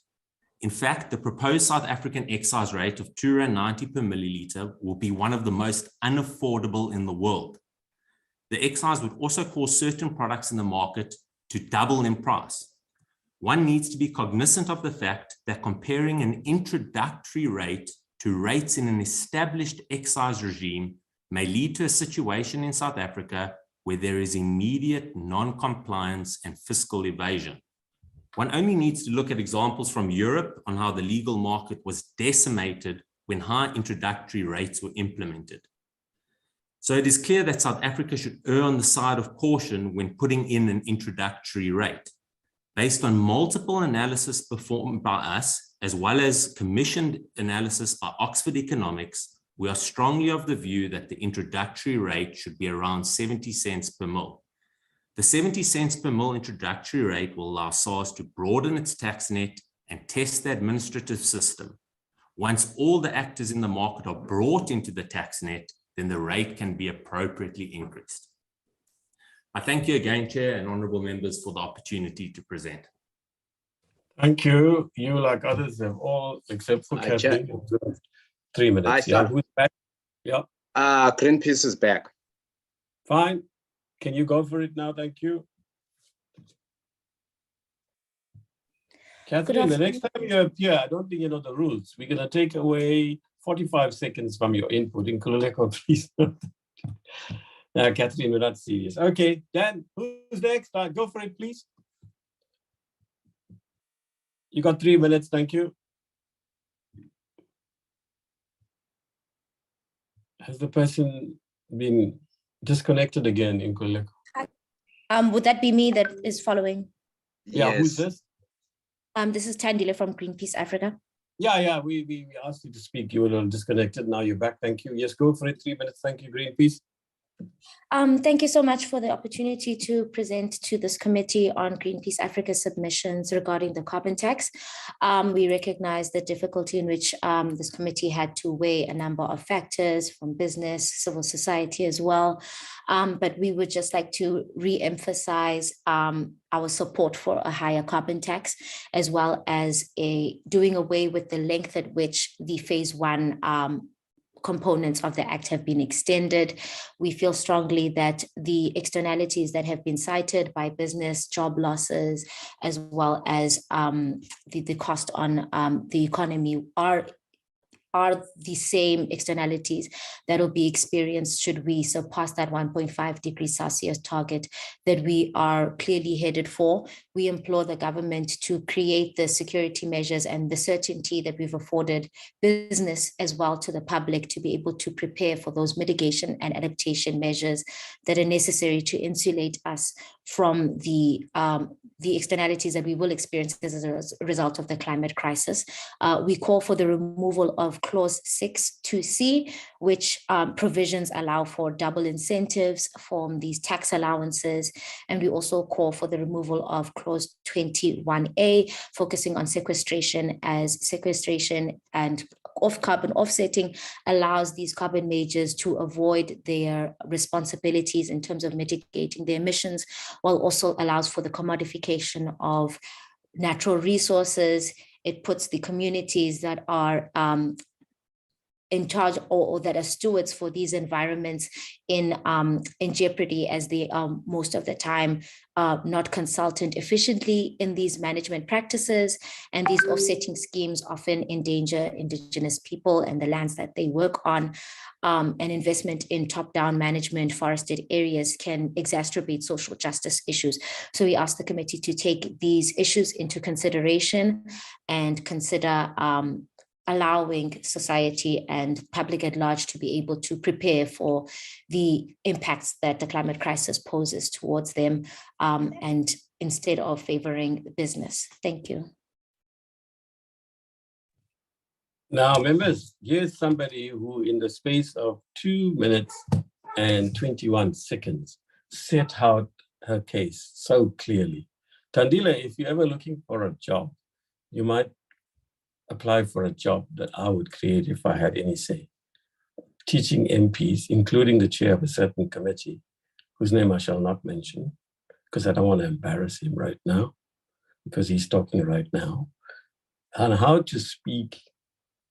In fact, the proposed South African excise rate of R2.90 per milliliter will be one of the most unaffordable in the world. The excise would also cause certain products in the market to double in price. One needs to be cognizant of the fact that comparing an introductory rate to rates in an established excise regime may lead to a situation in South Africa where there is immediate non-compliance and fiscal evasion. One only needs to look at examples from Europe on how the legal market was decimated when high introductory rates were implemented. So it is clear that South Africa should err on the side of caution when putting in an introductory rate. Based on multiple analysis performed by us, as well as commissioned analysis by Oxford Economics, we are strongly of the view that the introductory rate should be around 70 cents per mil. The 70 cents per mil introductory rate will allow SARS to broaden its tax net and test the administrative system. Once all the actors in the market are brought into the tax net, then the rate can be appropriately increased. I thank you again, Chair and Honourable Members, for the opportunity to present. Thank you. You, like others, have all, except for Catherine, observed 3 minutes. Yeah, who's back? Yeah. Greenpeace is back. Fine. Can you go for it now? Thank you. Catherine, the next time you appear, I don't think you know the rules. We're going to take away 45 seconds from your input. In Kululeko, please. Catherine, we're not serious. Okay, Dan, who's next? Go for it, please. You got 3 minutes. Thank you. Has the person been disconnected again in Kululeko? Would that be me that is following? Yeah, yes. Who's this? This is Tandile from Greenpeace Africa. Yeah, we asked you to speak. You were disconnected. Now you're back. Thank you. Yes, go for it. 3 minutes. Thank you, Greenpeace. Thank you so much for the opportunity to present to this committee on Greenpeace Africa's submissions regarding the carbon tax. We recognize the difficulty in which this committee had to weigh a number of factors from business, civil society as well. But we would just like to re-emphasize our support for a higher carbon tax, as well as doing away with the length at which the phase one components of the Act have been extended. We feel strongly that the externalities that have been cited by business, job losses, as well as the cost on the economy are are the same externalities that will be experienced should we surpass that 1.5 degrees Celsius target that we are clearly headed for. We implore the government to create the security measures and the certainty that we've afforded business as well to the public to be able to prepare for those mitigation and adaptation measures that are necessary to insulate us from the externalities that we will experience as a result of the climate crisis. We call for the removal of Clause 6(2)(c), which provisions allow for double incentives from these tax allowances. And we also call for the removal of Clause 21(a), focusing on sequestration, as sequestration and off-carbon offsetting allows these carbon majors to avoid their responsibilities in terms of mitigating their emissions, while also allows for the commodification of natural resources. It puts the communities that are in charge or that are stewards for these environments in jeopardy, as they are most of the time not consulted efficiently in these management practices, and these offsetting schemes often endanger indigenous people and the lands that they work on. And investment in top-down management forested areas can exacerbate social justice issues. So we ask the committee to take these issues into consideration and consider allowing society and public at large to be able to prepare for the impacts that the climate crisis poses towards them, and instead of favoring the business. Thank you. Now, members, here's somebody who in the space of 2 minutes and 21 seconds set out her case so clearly. Tandile, if you're ever looking for a job, you might apply for a job that I would create if I had any say. Teaching MPs, including the chair of a certain committee, whose name I shall not mention, because I don't want to embarrass him right now, because he's talking right now, on how to speak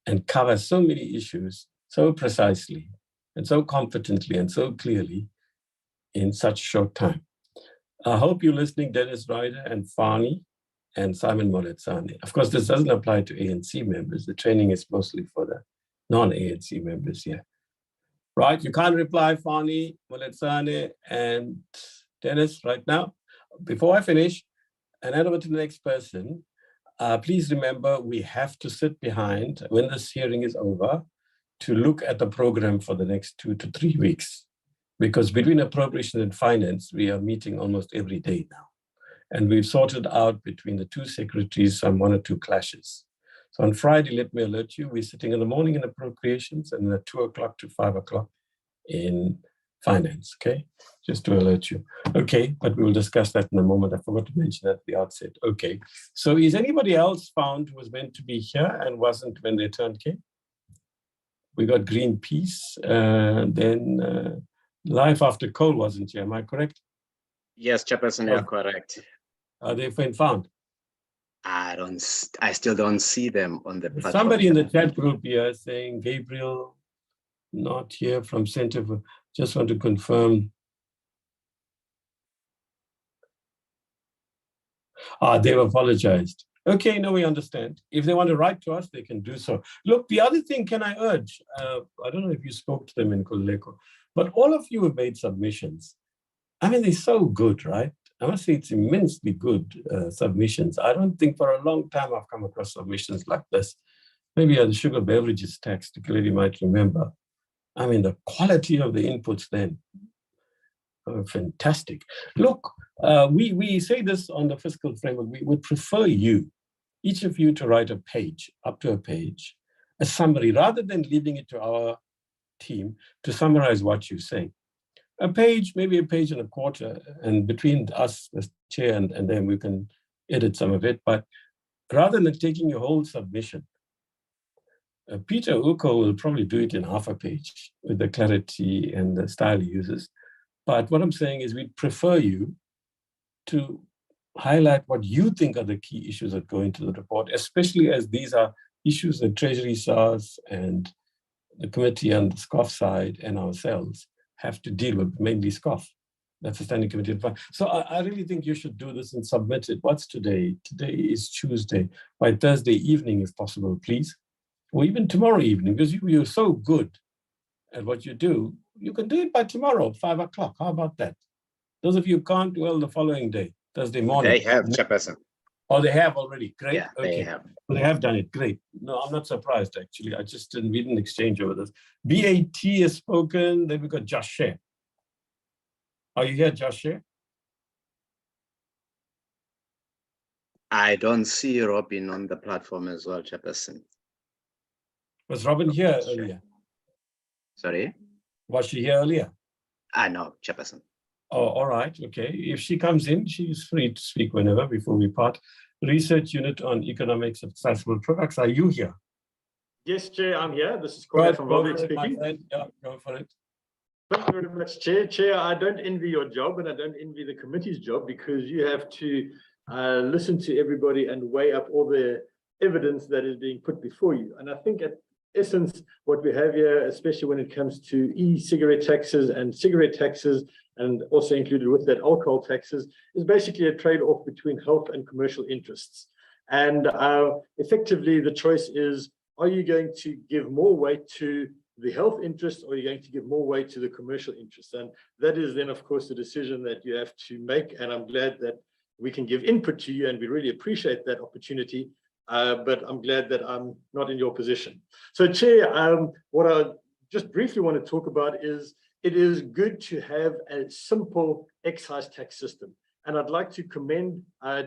and cover so many issues so precisely and so competently and so clearly in such a short time. I hope you're listening, Dennis Ryder and Fani and Simon Moletsane. Of course, this doesn't apply to ANC members. The training is mostly for the non-ANC members here. Right, you can't reply, Fani, Moletsane, and Dennis right now. Before I finish and hand over to the next person, please remember we have to sit behind, when this hearing is over, to look at the program for the next 2 to 3 weeks. Because between appropriation and finance, we are meeting almost every day now. And we've sorted out between the two secretaries some 1 or 2 clashes. So on Friday, let me alert you, we're sitting in the morning in appropriations and at 2 o'clock to 5 o'clock in finance, okay? Just to alert you. Okay, but we will discuss that in a moment. I forgot to mention at the outset. Okay, so is anybody else found who was meant to be here and wasn't when their turn came? We got Greenpeace, then Life After Coal wasn't here, am I correct? Yes, Chairperson, you're correct. Are they been found? I still don't see them on the platform. Somebody in the chat group here saying Gabriel, not here from Center for, just want to confirm. They've apologized. Okay, no, we understand. If they want to write to us, they can do so. Look, the other thing, can I urge, I don't know if you spoke to them in Koleko, but all of you have made submissions. I mean, they're so good, right? I must say it's immensely good submissions. I don't think for a long time I've come across submissions like this. Maybe the sugar beverages tax, Clearly might remember. I mean, the quality of the inputs then, fantastic. Look, we say this on the fiscal framework, we would prefer you, each of you to write a page, up to a page, a summary, rather than leaving it to our team to summarize what you say. A page, maybe a page and a quarter, and between us, the chair, and then we can edit some of it. But rather than taking your whole submission, Peter Uko will probably do it in half a page with the clarity and the style he uses. But what I'm saying is we'd prefer you to highlight what you think are the key issues that go into the report, especially as these are issues that Treasury, SARS, and the committee on the SCOF side and ourselves have to deal with, mainly SCOF. That's the Standing Committee. So I really think you should do this and submit it. What's today? Today is Tuesday. By Thursday evening, if possible, please. or even tomorrow evening, because you're so good at what you do, you can do it by tomorrow, 5 o'clock. How about that? Those of you who can't, well, the following day, Thursday morning. They have, Chairperson. Oh, they have already. Great. Yeah, okay. they have. Well, they have done it. Great. No, I'm not surprised, actually. I just didn't, we didn't exchange over this. BAT has spoken. Then we got Josh Share. Are you here, Josh Share? I don't see Robin on the platform as well, Chairperson. Was Robin here earlier? Sorry? Was she here earlier? No, Chairperson. Oh, all right. Okay. If she comes in, she's free to speak whenever before we part. Research Unit on Economics of Sustainable Products. Are you here? Yes, Chair, I'm here. This is Conrad from Rubik speaking. Yeah, go for it. Thank you very much, Chair. Chair, I don't envy your job and I don't envy the committee's job because you have to listen to everybody and weigh up all the evidence that is being put before you. And I think at essence, what we have here, especially when it comes to e-cigarette taxes and cigarette taxes, and also included with that alcohol taxes, is basically a trade-off between health and commercial interests. And effectively, the choice is, are you going to give more weight to the health interest, or are you going to give more weight to the commercial interest? And that is then, of course, the decision that you have to make. And I'm glad that we can give input to you, and we really appreciate that opportunity. But I'm glad that I'm not in your position. So, Chair, what I just briefly want to talk about is, it is good to have a simple excise tax system. And I'd like to commend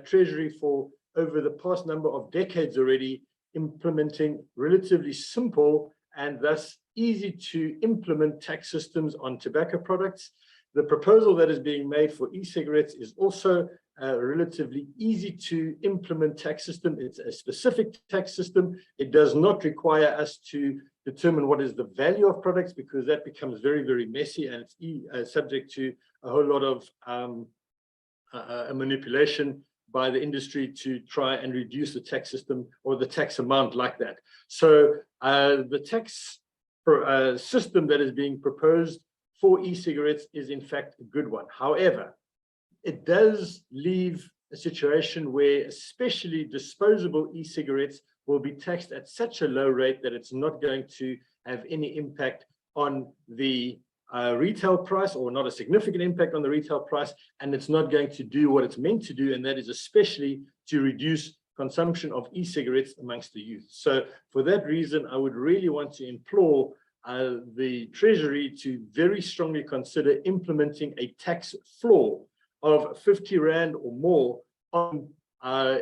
Treasury for, over the past number of decades already, implementing relatively simple and thus easy to implement tax systems on tobacco products. The proposal that is being made for e-cigarettes is also a relatively easy to implement tax system. It's a specific tax system. It does not require us to determine what is the value of products, because that becomes very, very messy, and it's subject to a whole lot of manipulation by the industry to try and reduce the tax system or the tax amount like that. So the tax system that is being proposed for e-cigarettes is in fact a good one. However, it does leave a situation where especially disposable e-cigarettes will be taxed at such a low rate that it's not going to have any impact on the retail price, or not a significant impact on the retail price, and it's not going to do what it's meant to do, and that is especially to reduce consumption of e-cigarettes amongst the youth. So for that reason, I would really want to implore the Treasury to very strongly consider implementing a tax floor of 50 Rand or more on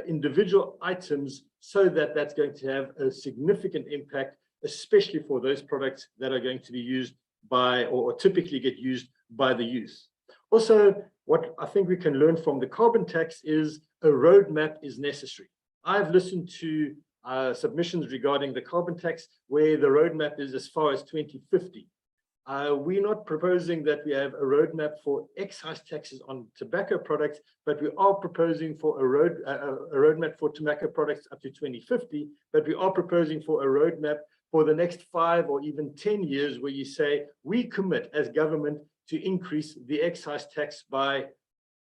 individual items, so that that's going to have a significant impact, especially for those products that are going to be used by, or typically get used by, the youth. Also, what I think we can learn from the carbon tax is a roadmap is necessary. I've listened to submissions regarding the carbon tax where the roadmap is as far as 2050. We're not proposing that we have a roadmap for excise taxes on tobacco products, but we are proposing for a roadmap for tobacco products up to 2050, but we are proposing for a roadmap for the next 5 or even 10 years, where you say we commit as government to increase the excise tax by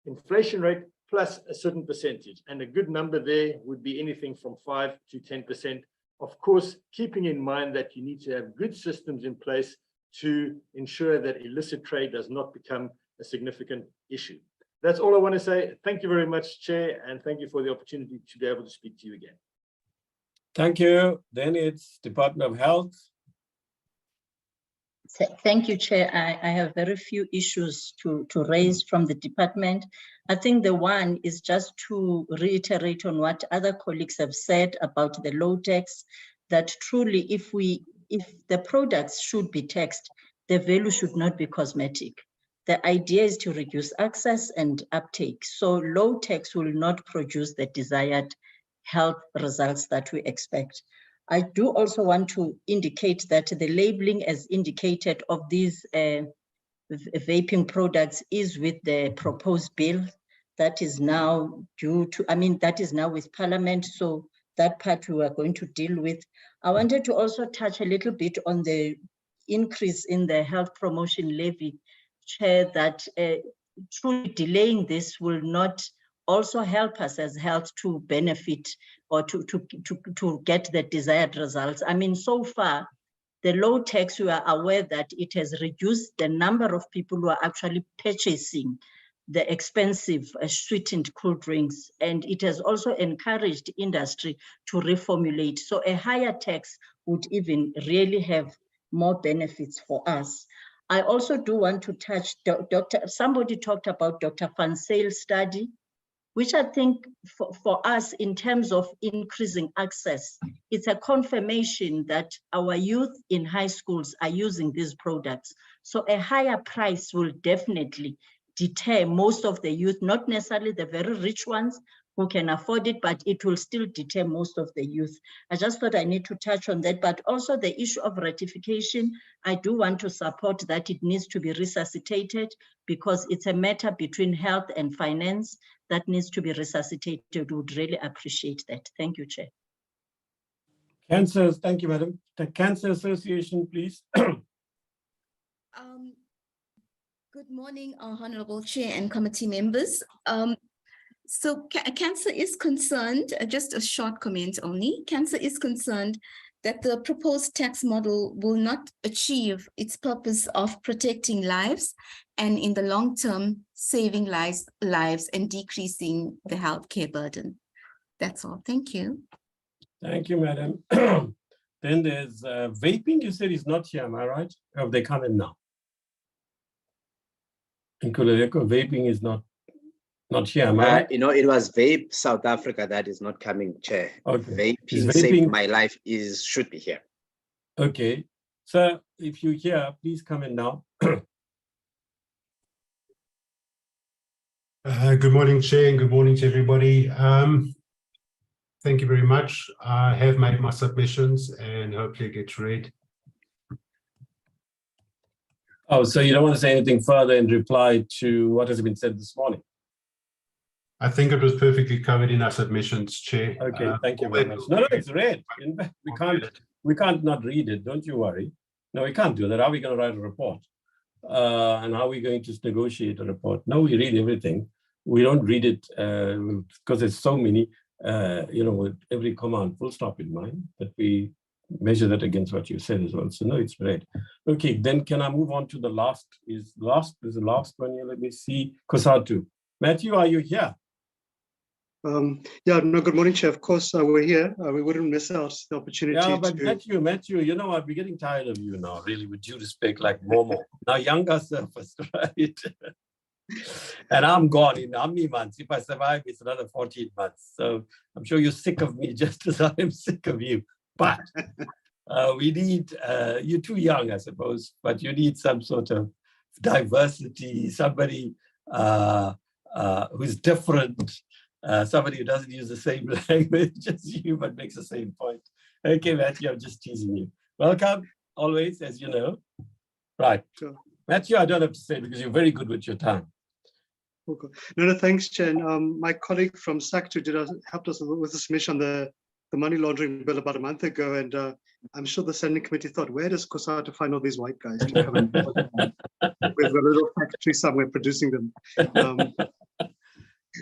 inflation rate plus a certain percentage. And a good number there would be anything from 5 to 10%. Of course, keeping in mind that you need to have good systems in place to ensure that illicit trade does not become a significant issue. That's all I want to say. Thank you very much, Chair, and thank you for the opportunity to be able to speak to you again. Thank you. Then it's Department of Health. Thank you, Chair. I have very few issues to raise from the department. I think the one is just to reiterate on what other colleagues have said about the low tax, that truly if the products should be taxed, the value should not be cosmetic. The idea is to reduce access and uptake. So low tax will not produce the desired health results that we expect. I do also want to indicate that the labeling as indicated of these vaping products is with the proposed bill that is now that is now with Parliament. So that part we are going to deal with. I wanted to also touch a little bit on the increase in the health promotion levy, Chair, that truly delaying this will not also help us as health to benefit or to get the desired results. I mean, so far, the low tax, we are aware that it has reduced the number of people who are actually purchasing the expensive sweetened cool drinks, and it has also encouraged industry to reformulate. So a higher tax would even really have more benefits for us. I also do want to touch, somebody talked about Dr. Van Zyl study, which I think for us in terms of increasing access, it's a confirmation that our youth in high schools are using these products. So a higher price will definitely deter most of the youth, not necessarily the very rich ones who can afford it, but it will still deter most of the youth. I just thought I need to touch on that, but also the issue of ratification, I do want to support that it needs to be resuscitated because it's a matter between health and finance that needs to be resuscitated. Would really appreciate that. Thank you, Chair. Cancer, thank you, Madam. The Cancer Association, please. Good morning, Honorable Chair and committee members. So Cancer is concerned, just a short comment only, Cancer is concerned that the proposed tax model will not achieve its purpose of protecting lives and in the long term, saving lives and decreasing the healthcare burden. That's all. Thank you. Thank you, Madam. Then there's vaping, you said is not here, am I right? Have they come in now? In Kululeko, vaping is not here, am I right? You know, it was Vape South Africa that is not coming, Chair. Okay. Vaping Saved My Life should be here. Okay. Sir, if you're here, please come in now. Good morning, Chair, and good morning to everybody. Thank you very much. I have made my submissions and hopefully it gets read. Oh, so you don't want to say anything further in reply to what has been said this morning? I think it was perfectly covered in our submissions, Chair. Okay, thank you very much. No, it's read. We can't not read it, don't you worry. No, we can't do that. How are we going to write a report? And how are we going to negotiate a report? No, we read everything. We don't read it because there's so many, with every comma and full stop in mind, that we measure that against what you said as well. So no, it's read. Okay, then can I move on to the last? Is the last one here? Let me see. Kosatu. Matthew, are you here? Yeah, no, good morning, Chair. Of course, we're here. We wouldn't miss out the opportunity. Yeah, but Matthew, you know what? We're getting tired of you now, really, with due respect, like Momo. Now, younger surface, right? And I'm gone in how many months? If I survive, it's another 14 months. So I'm sure you're sick of me just as I'm sick of you. But we need, you're too young, I suppose, but you need some sort of diversity, somebody who's different. Somebody who doesn't use the same language as you, but makes the same point. Okay, Matthew, I'm just teasing you. Welcome, always, as you know. Right. Sure. Matthew, I don't have to say because you're very good with your time. Okay. No, thanks, Chen. My colleague from SACTU helped us with the submission on the money laundering bill about a month ago, and I'm sure the Standing Committee thought, where does Kosatu find all these white guys to come and we've got a little factory somewhere producing them.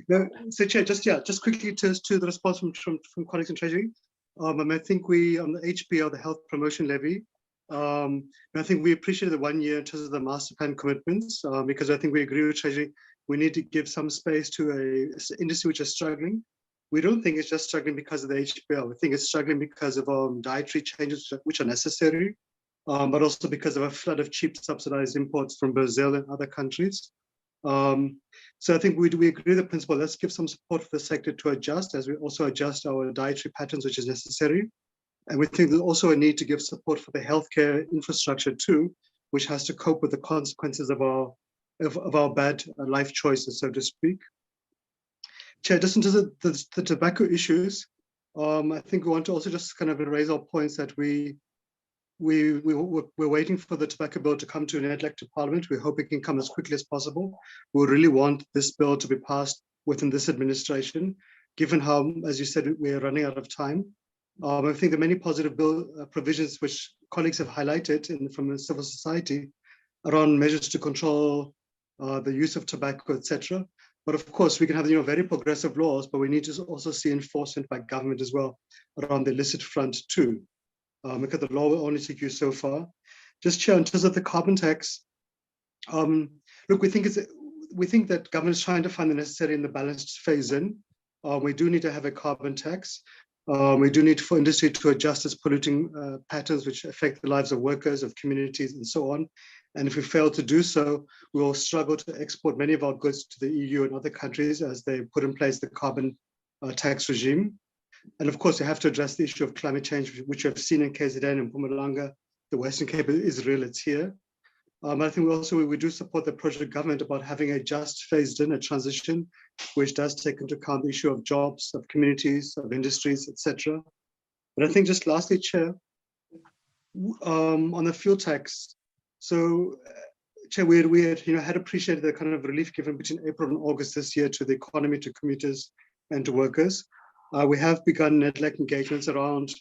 No, so Chair, just quickly to the response from colleagues in Treasury. I think we, on the HPL, the Health Promotion Levy, I think we appreciate the 1 year in terms of the master plan commitments, because I think we agree with Treasury, we need to give some space to an industry which is struggling. We don't think it's just struggling because of the HPL. We think it's struggling because of dietary changes which are necessary, but also because of a flood of cheap subsidized imports from Brazil and other countries. So I think we agree with the principle. Let's give some support for the sector to adjust as we also adjust our dietary patterns, which is necessary. And we think there's also a need to give support for the healthcare infrastructure too, which has to cope with the consequences of our bad life choices, so to speak. Chair, just into the tobacco issues, I think we want to also just kind of raise our points that we're waiting for the tobacco bill to come to an elected parliament. We hope it can come as quickly as possible. We really want this bill to be passed within this administration, given how, as you said, we're running out of time. I think the many positive bill provisions which colleagues have highlighted from the civil society around measures to control the use of tobacco, etc. But of course, we can have very progressive laws, but we need to also see enforcement by government as well around the illicit front too. Because the law will only take you so far. Just here in terms of the carbon tax, look, we think that government is trying to find the necessary and the balanced phase in. We do need to have a carbon tax. We do need for industry to adjust its polluting patterns, which affect the lives of workers, of communities, and so on. And if we fail to do so, we will struggle to export many of our goods to the EU and other countries as they put in place the carbon tax regime. And of course, you have to address the issue of climate change, which you have seen in KZN and Mpumalanga. The Western Cape is real, it's here. I think we do support the project government about having a just phased in, a transition, which does take into account the issue of jobs, of communities, of industries, etc. But I think just lastly, Chair, on the fuel tax. So, Chair, we had appreciated the kind of relief given between April and August this year to the economy, to commuters, and to workers. We have begun net-like engagements around,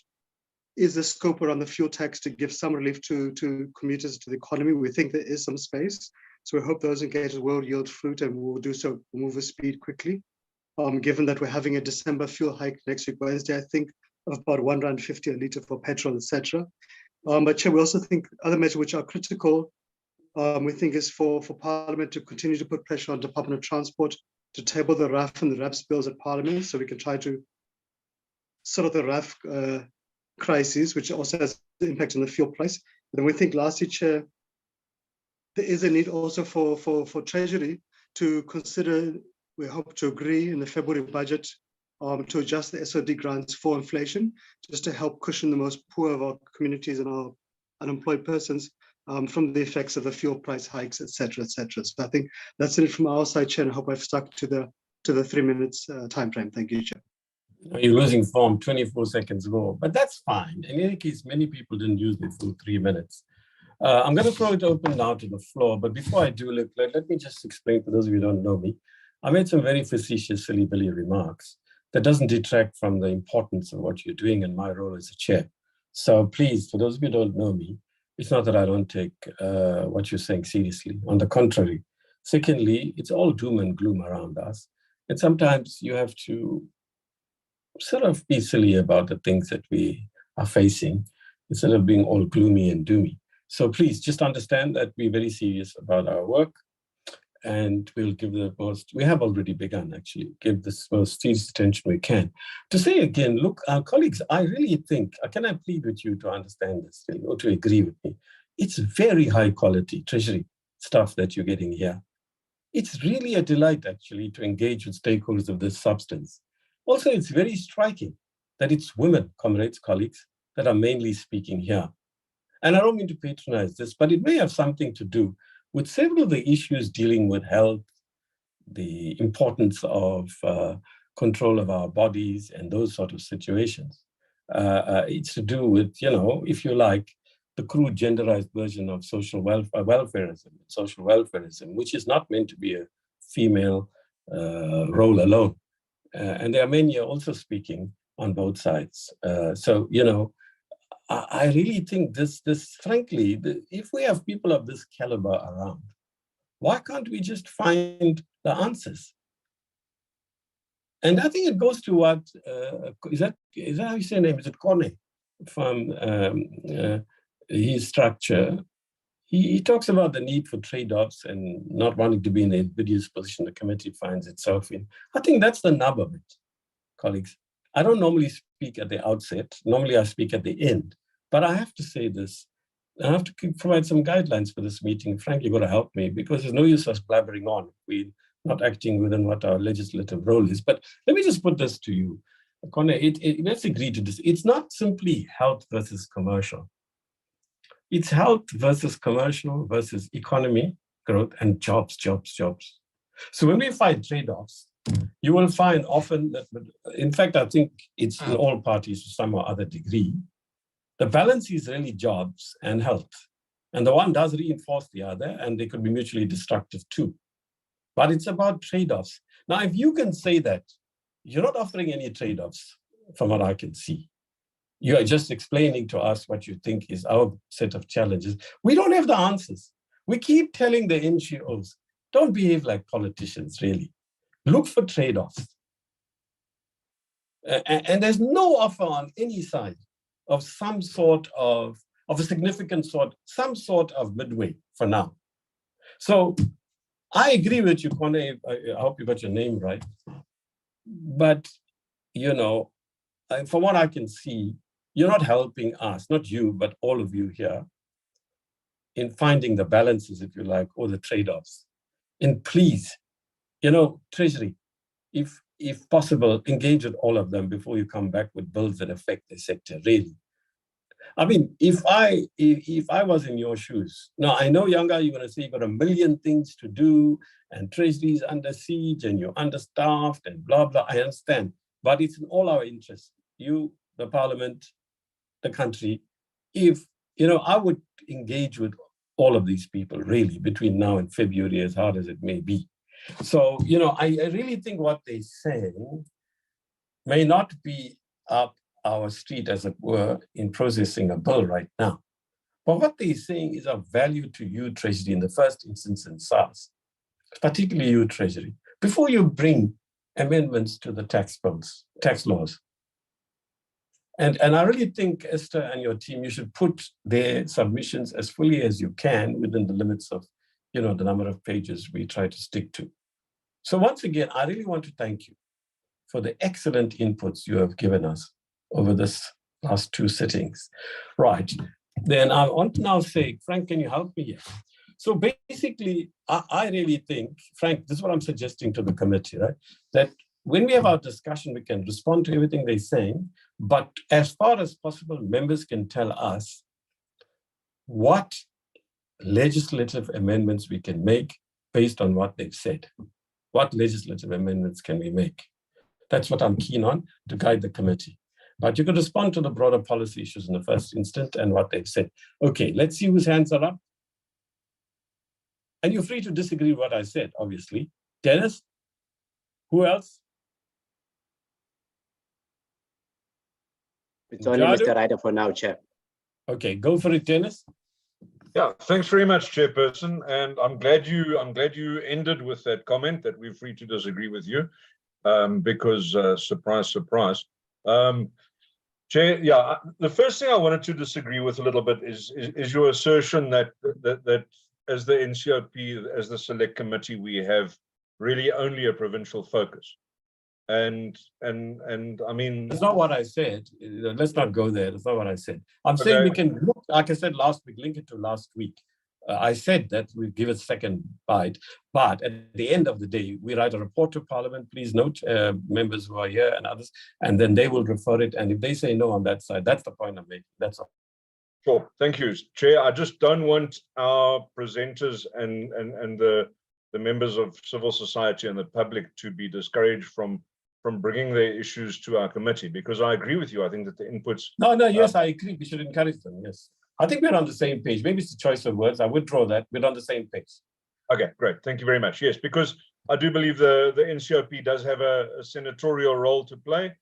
is the scope around the fuel tax to give some relief to commuters, to the economy? We think there is some space. So we hope those engagements will yield fruit and we'll do so, move with speed quickly. Given that we're having a December fuel hike next week, Wednesday, I think of about R1.50 a litre for petrol, etc. But Chair, we also think other measures which are critical, we think is for Parliament to continue to put pressure on Department of Transport to table the RAF and the RAPS bills at Parliament so we can try to sort of the RAF crisis, which also has an impact on the fuel price. And then we think lastly, Chair, there is a need also for Treasury to consider, we hope to agree in the February budget to adjust the SOD grants for inflation, just to help cushion the most poor of our communities and our unemployed persons from the effects of the fuel price hikes, etc., etc. So I think that's it from our side, Chair, and I hope I've stuck to the 3 minutes time frame. Thank you, Chair. You're losing form 24 seconds ago, but that's fine. In any case, many people didn't use the full 3 minutes. I'm going to throw it open now to the floor, but before I do, let me just explain for those of you who don't know me. I made some very facetious, silly-billy remarks. That doesn't detract from the importance of what you're doing in my role as a chair. So please, for those of you who don't know me, it's not that I don't take what you're saying seriously. On the contrary. Secondly, it's all doom and gloom around us. And sometimes you have to sort of be silly about the things that we are facing instead of being all gloomy and doomy. So please just understand that we're very serious about our work and we'll give the most, we have already begun actually, give this most serious attention we can. To say again, look, our colleagues, I really think, can I plead with you to understand this thing or to agree with me? It's very high quality Treasury stuff that you're getting here. It's really a delight actually to engage with stakeholders of this substance. Also, it's very striking that it's women, comrades, colleagues, that are mainly speaking here. And I don't mean to patronize this, but it may have something to do with several of the issues dealing with health, the importance of control of our bodies and those sort of situations. It's to do with, if you like, the crude genderized version of social welfareism, which is not meant to be a female role alone. And there are many also speaking on both sides. I really think this frankly, if we have people of this caliber around, why can't we just find the answers? And I think it goes to what, is that how you say her name? Is it Kone from his structure? He talks about the need for trade-offs and not wanting to be in the invidious position the committee finds itself in. I think that's the nub of it, colleagues. I don't normally speak at the outset. Normally I speak at the end. But I have to say this. I have to provide some guidelines for this meeting. Frank, you've got to help me because there's no use us blabbering on if we're not acting within what our legislative role is. But let me just put this to you. Kone, let's agree to this. It's not simply health versus commercial. It's health versus commercial versus economy, growth, and jobs. So when we find trade-offs, you will find often that, in fact, I think it's in all parties to some or other degree, the balance is really jobs and health. And the one does reinforce the other, and they could be mutually destructive too. But it's about trade-offs. Now, if you can say that, you're not offering any trade-offs from what I can see. You are just explaining to us what you think is our set of challenges. We don't have the answers. We keep telling the NGOs, don't behave like politicians, really. look for trade-offs. And there's no offer on any side of some sort of a significant sort, some sort of midway for now. So I agree with you, Kone. I hope you got your name right. But, you know, from what I can see, you're not helping us, not you, but all of you here, in finding the balances, if you like, or the trade-offs. And please, you know, Treasury, if possible, engage with all of them before you come back with bills that affect the sector, really. I mean, if I was in your shoes, now I know, Yanga, you're going to say you've got a million things to do and Treasury is under siege and you're understaffed and blah, blah, I understand. But it's in all our interests, you, the parliament, the country. If, you know, I would engage with all of these people really between now and February, as hard as it may be. So, you know, I really think what they say may not be up our street, as it were, in processing a bill right now. But what they're saying is of value to you, Treasury, in the first instance in SARS, particularly you, Treasury, before you bring amendments to the tax bills, tax laws. And I really think, Esther and your team, you should put their submissions as fully as you can within the limits of, you know, the number of pages we try to stick to. So once again, I really want to thank you for the excellent inputs you have given us over this last two sittings. Right, then I want to now say, Frank, can you help me here? So basically, I really think, Frank, this is what I'm suggesting to the committee, right? That when we have our discussion, we can respond to everything they're saying, but as far as possible, members can tell us what legislative amendments we can make based on what they've said. What legislative amendments can we make? That's what I'm keen on to guide the committee. But you can respond to the broader policy issues in the first instance and what they've said. Okay, let's see whose hands are up. And you're free to disagree with what I said, obviously. Dennis, who else? It's only Mr. Ryder for now, Chair. Okay, go for it, Dennis. Yeah, thanks very much, Chairperson. And I'm glad you ended with that comment that we're free to disagree with you, because surprise, surprise. Chair, yeah, the first thing I wanted to disagree with a little bit is your assertion that as the NCOP, as the select committee, we have really only a provincial focus. And I mean, that's not what I said. Let's not go there. That's not what I said. I'm saying we can look, like I said last week, link it to last week. I said that we give it a second bite, but at the end of the day, we write a report to Parliament. Please note, members who are here and others, and then they will refer it. And if they say no on that side, that's the point I'm making. That's all. Sure. Thank you, Chair. I just don't want our presenters and the members of civil society and the public to be discouraged from bringing their issues to our committee, because I agree with you. I think that the inputs. No, yes, I agree. We should encourage them. Yes. I think we're on the same page. Maybe it's a choice of words. I withdraw that. We're on the same page. Okay, great. Thank you very much. Yes, because I do believe the NCOP does have a senatorial role to play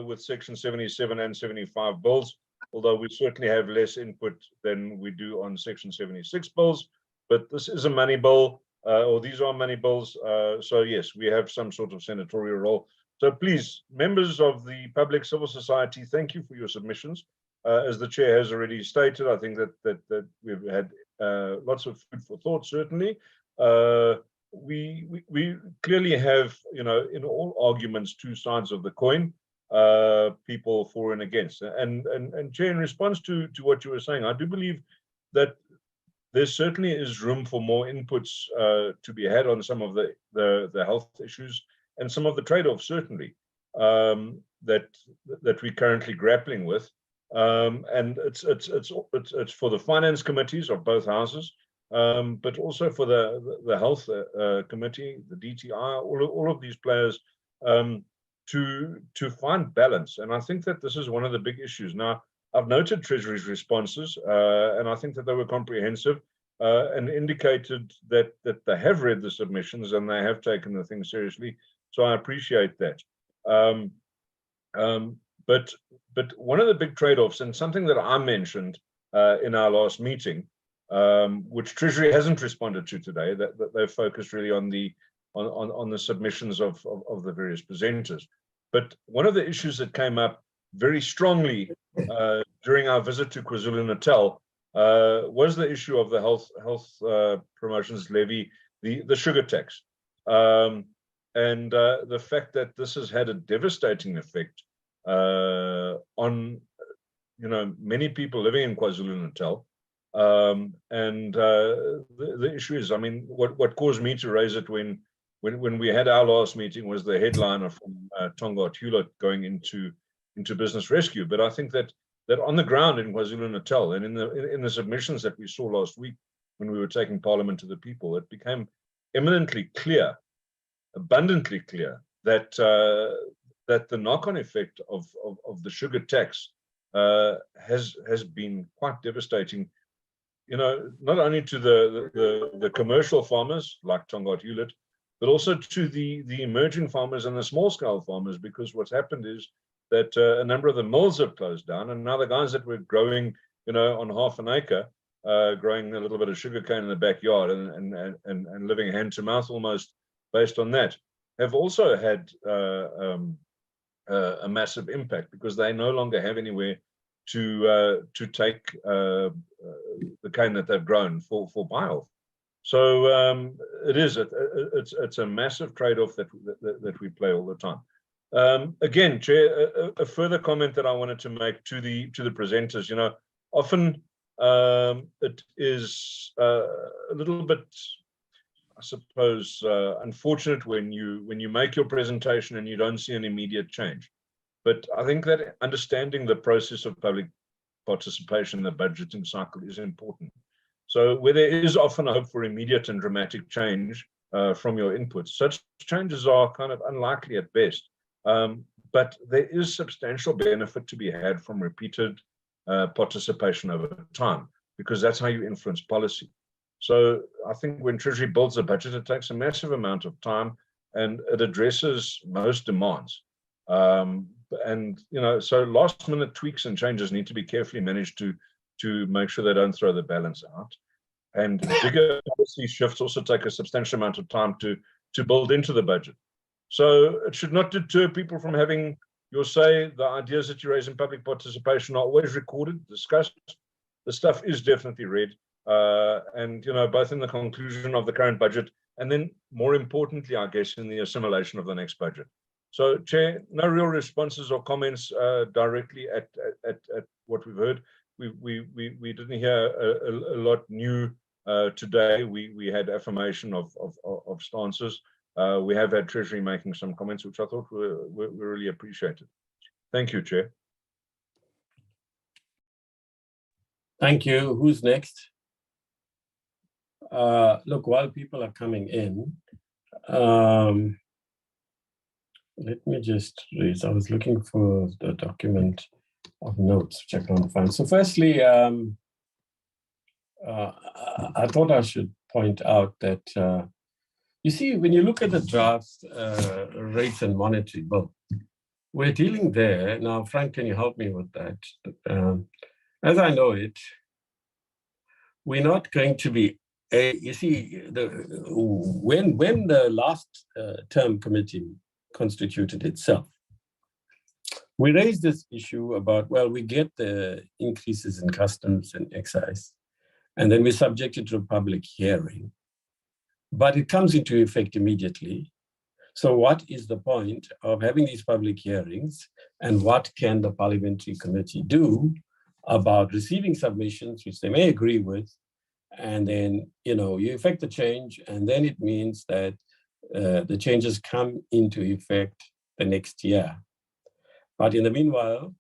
with Section 77 and 75 bills, although we certainly have less input than we do on Section 76 bills. But this is a money bill, or these are money bills. So yes, we have some sort of senatorial role. So please, members of the public civil society, thank you for your submissions. As the chair has already stated, I think that we've had lots of food for thought. Certainly, we clearly have, you know, in all arguments, two sides of the coin, people for and against. And Chair, in response to what you were saying, I do believe that there certainly is room for more inputs to be had on some of the health issues and some of the trade-offs, certainly, that we're currently grappling with. And it's for the finance committees of both houses, but also for the health committee, the DTI, all of these players, to find balance. And I think that this is one of the big issues. Now, I've noted Treasury's responses, and I think that they were comprehensive and indicated that they have read the submissions and they have taken the thing seriously. So I appreciate that. But one of the big trade-offs, and something that I mentioned in our last meeting, which Treasury hasn't responded to today, that they've focused really on the on the submissions of the various presenters. But one of the issues that came up very strongly during our visit to KwaZulu-Natal was the issue of the health promotions levy, the sugar tax, and the fact that this has had a devastating effect on many people living in KwaZulu-Natal. The issue is, I mean, what caused me to raise it when we had our last meeting was the headliner from Tongaat Hewlett going into business rescue. But I think that on the ground in KwaZulu-Natal and in the submissions that we saw last week when we were taking Parliament to the people, it became eminently clear, abundantly clear that the knock-on effect of the sugar tax has been quite devastating. Not only to the commercial farmers like Tongaat Hewlett, but also to the emerging farmers and the small-scale farmers, because what's happened is that a number of the mills have closed down, and now the guys that were growing, on half an acre, growing a little bit of sugarcane in the backyard and living hand to mouth almost based on that, have also had a massive impact because they no longer have anywhere to take the cane that they've grown for biofuel. So it's a massive trade-off that we play all the time. Again, Chair, a further comment that I wanted to make to the presenters. Often it is a little bit, I suppose, unfortunate when you make your presentation and you don't see an immediate change. But I think that understanding the process of public participation in the budgeting cycle is important. So where there is often hope for immediate and dramatic change from your inputs, such changes are kind of unlikely at best. But there is substantial benefit to be had from repeated participation over time, because that's how you influence policy. So I think when Treasury builds a budget, it takes a massive amount of time and it addresses most demands. So last minute tweaks and changes need to be carefully managed to make sure they don't throw the balance out. And bigger policy shifts also take a substantial amount of time to build into the budget. So it should not deter people from having your say. The ideas that you raise in public participation are always recorded, discussed. The stuff is definitely read. Both in the conclusion of the current budget and then more importantly, I guess, in the assimilation of the next budget. So, Chair, no real responses or comments directly at what we've heard. We didn't hear a lot new today. We had affirmation of stances. We have had Treasury making some comments, which I thought were really appreciated. Thank you, Chair. Thank you. Who's next? Look, while people are coming in, let me just raise. I was looking for the document of notes, which I can't find. So firstly, I thought I should point out that, you see, when you look at the draft rates and monetary bill, we're dealing there. Now, Frank, can you help me with that? As I know it, we're not going to be, you see, when the last term committee constituted itself, we raised this issue about, well, we get the increases in customs and excise, and then we subject it to a public hearing, but it comes into effect immediately. So what is the point of having these public hearings, and what can the parliamentary committee do about receiving submissions which they may agree with, and then you effect the change, and then it means that the changes come into effect the next year. But in the meanwhile,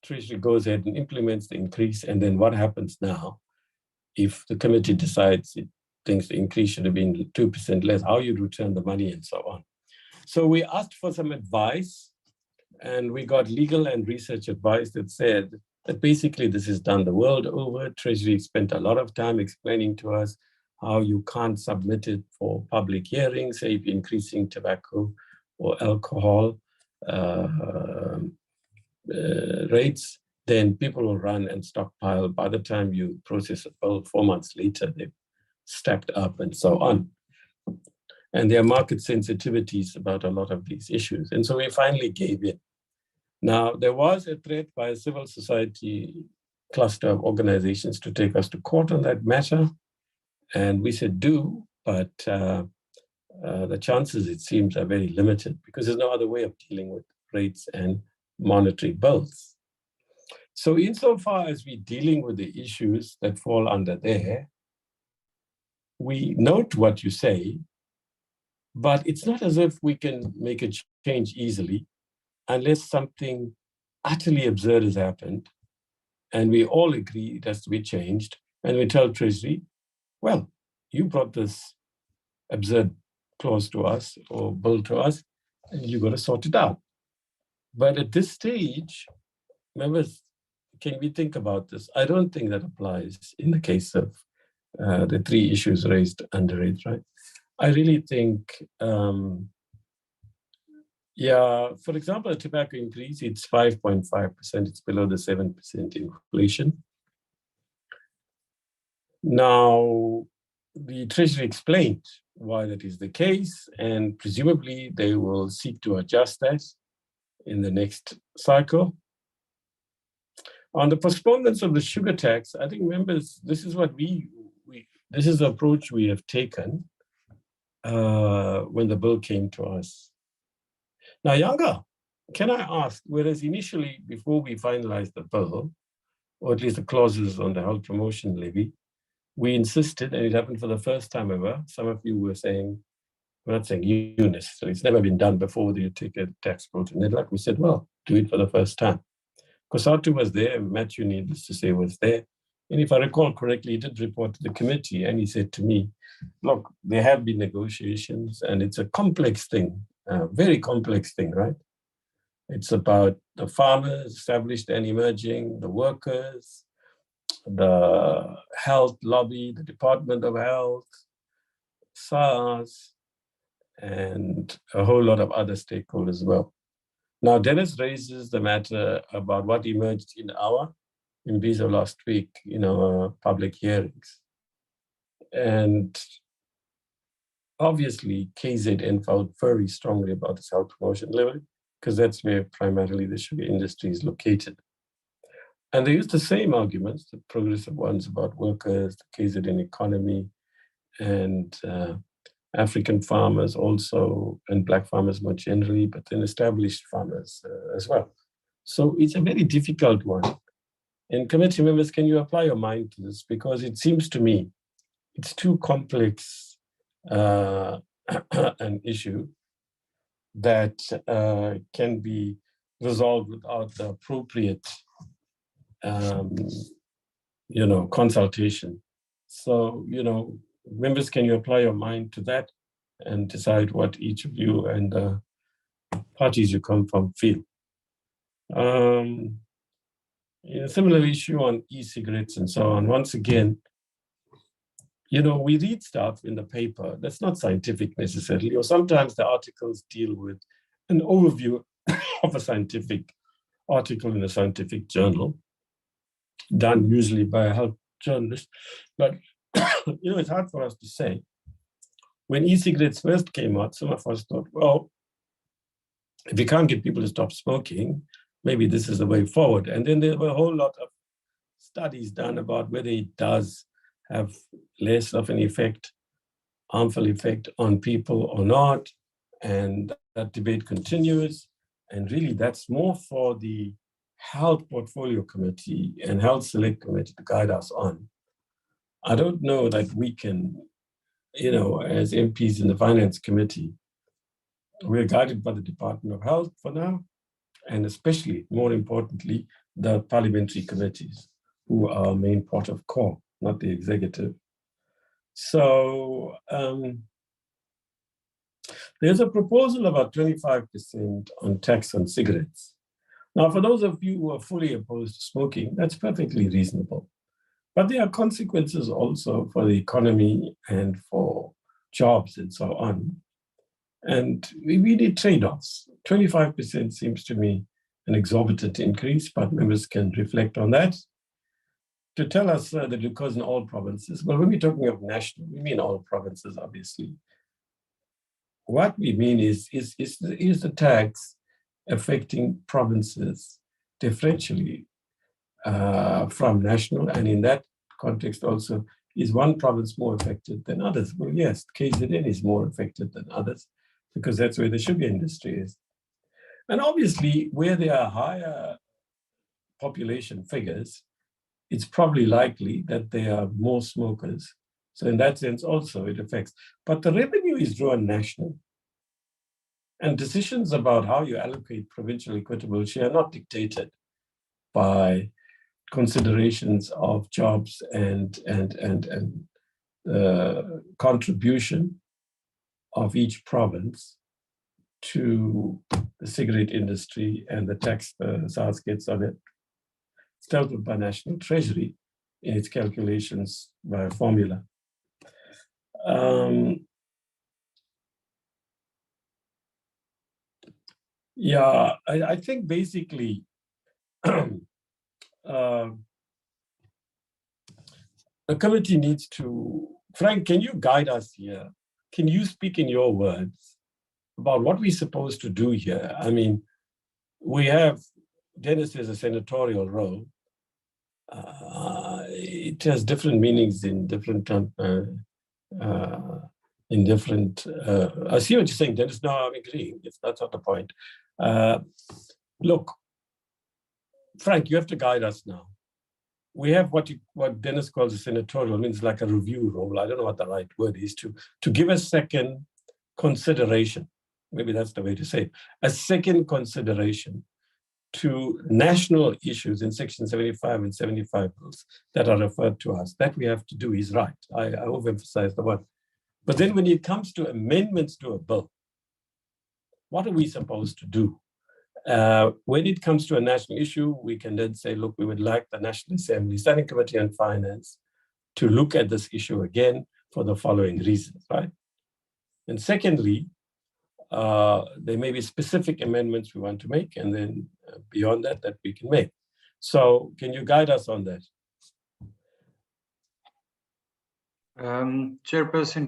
Treasury goes ahead and implements the increase, and then what happens now if the committee decides it thinks the increase should have been 2% less, how you return the money and so on. So we asked for some advice, and we got legal and research advice that said that basically this is done the world over. Treasury spent a lot of time explaining to us how you can't submit it for public hearings, say if you're increasing tobacco or alcohol rates, then people will run and stockpile. By the time you process a bill 4 months later, they've stacked up and so on. And there are market sensitivities about a lot of these issues. And so we finally gave in. Now, there was a threat by a civil society cluster of organizations to take us to court on that matter. And we said, do, but the chances, it seems, are very limited because there's no other way of dealing with rates and monetary bills. So insofar as we're dealing with the issues that fall under there, we note what you say, but it's not as if we can make a change easily unless something utterly absurd has happened and we all agree it has to be changed. And we tell Treasury, well, you brought this absurd clause to us or bill to us, and you got to sort it out. But at this stage, members, can we think about this? I don't think that applies in the case of the three issues raised under it, right? I really think, yeah, for example, a tobacco increase, it's 5.5%. It's below the 7% inflation. Now, the Treasury explained why that is the case, and presumably they will seek to adjust that in the next cycle. On the postponements of the sugar tax, I think, members, this is what this is the approach we have taken when the bill came to us. Now, Yanga, can I ask, whereas initially, before we finalized the bill, or at least the clauses on the health promotion levy, we insisted, and it happened for the first time ever, some of you were saying, we're not saying you necessarily, it's never been done before that you take a tax bill to NEDLAC. We said, well, do it for the first time. Kosatu was there, Matthew, needless to say, was there. And if I recall correctly, he did report to the committee and he said to me, look, there have been negotiations and it's a complex thing, a very complex thing, right? It's about the farmers, established and emerging, the workers, the health lobby, the Department of Health, SARS, and a whole lot of other stakeholders as well. Now, Dennis raises the matter about what emerged in Mbizo last week, public hearings. And obviously, KZN felt very strongly about this health promotion levy because that's where primarily the sugar industry is located. And they used the same arguments, the progressive ones about workers, the KZN economy, and African farmers also, and Black farmers more generally, but then established farmers as well. So it's a very difficult one. And committee members, can you apply your mind to this? Because it seems to me it's too complex an issue that can be resolved without the appropriate consultation. So, members, can you apply your mind to that and decide what each of you and the parties you come from feel? A similar issue on e-cigarettes and so on. Once again, we read stuff in the paper that's not scientific necessarily, or sometimes the articles deal with an overview of a scientific article in a scientific journal, done usually by a health journalist. But it's hard for us to say. When e-cigarettes first came out, some of us thought, well, if you can't get people to stop smoking, maybe this is the way forward. And then there were a whole lot of studies done about whether it does have less of an effect, harmful effect on people or not. And that debate continues. And really, that's more for the Health Portfolio Committee and Health Select Committee to guide us on. I don't know that we can, as MPs in the Finance Committee, we're guided by the Department of Health for now, and especially, more importantly, the parliamentary committees, who are our main port of call, not the executive. So there's a proposal about 25% on tax on cigarettes. Now, for those of you who are fully opposed to smoking, that's perfectly reasonable. But there are consequences also for the economy and for jobs and so on. And we need trade-offs. 25% seems to me an exorbitant increase, but members can reflect on that. To tell us that it occurs in all provinces, well, when we're talking of national, we mean all provinces, obviously. what we mean is the tax affecting provinces differentially from national, and in that context also, is one province more affected than others? Well, yes, KZN is more affected than others because that's where the sugar industry is. And obviously, where there are higher population figures, it's probably likely that there are more smokers. So in that sense also it affects. But the revenue is drawn national. And decisions about how you allocate provincial equitable share are not dictated by considerations of jobs and contribution of each province to the cigarette industry and the tax SARS gets on it. It's dealt with by National Treasury in its calculations by a formula. Yeah, I think basically the committee needs to, Frank, can you guide us here? Can you speak in your words about what we're supposed to do here? I mean, we have, Dennis has a senatorial role. It has different meanings in different, I see what you're saying, Dennis. No, I'm agreeing. That's not the point. Look, Frank, you have to guide us now. We have what Dennis calls a senatorial, means like a review role. I don't know what the right word is, to give a second consideration. Maybe that's the way to say it. A second consideration to national issues in Section 75 and 75 bills that are referred to us. That we have to do is right. I overemphasize the word. But then when it comes to amendments to a bill, what are we supposed to do? When it comes to a national issue, we can then say, look, we would like the National Assembly Standing Committee on Finance to look at this issue again for the following reasons, right? And secondly, there may be specific amendments we want to make, and then beyond that we can make. So can you guide us on that? Chairperson,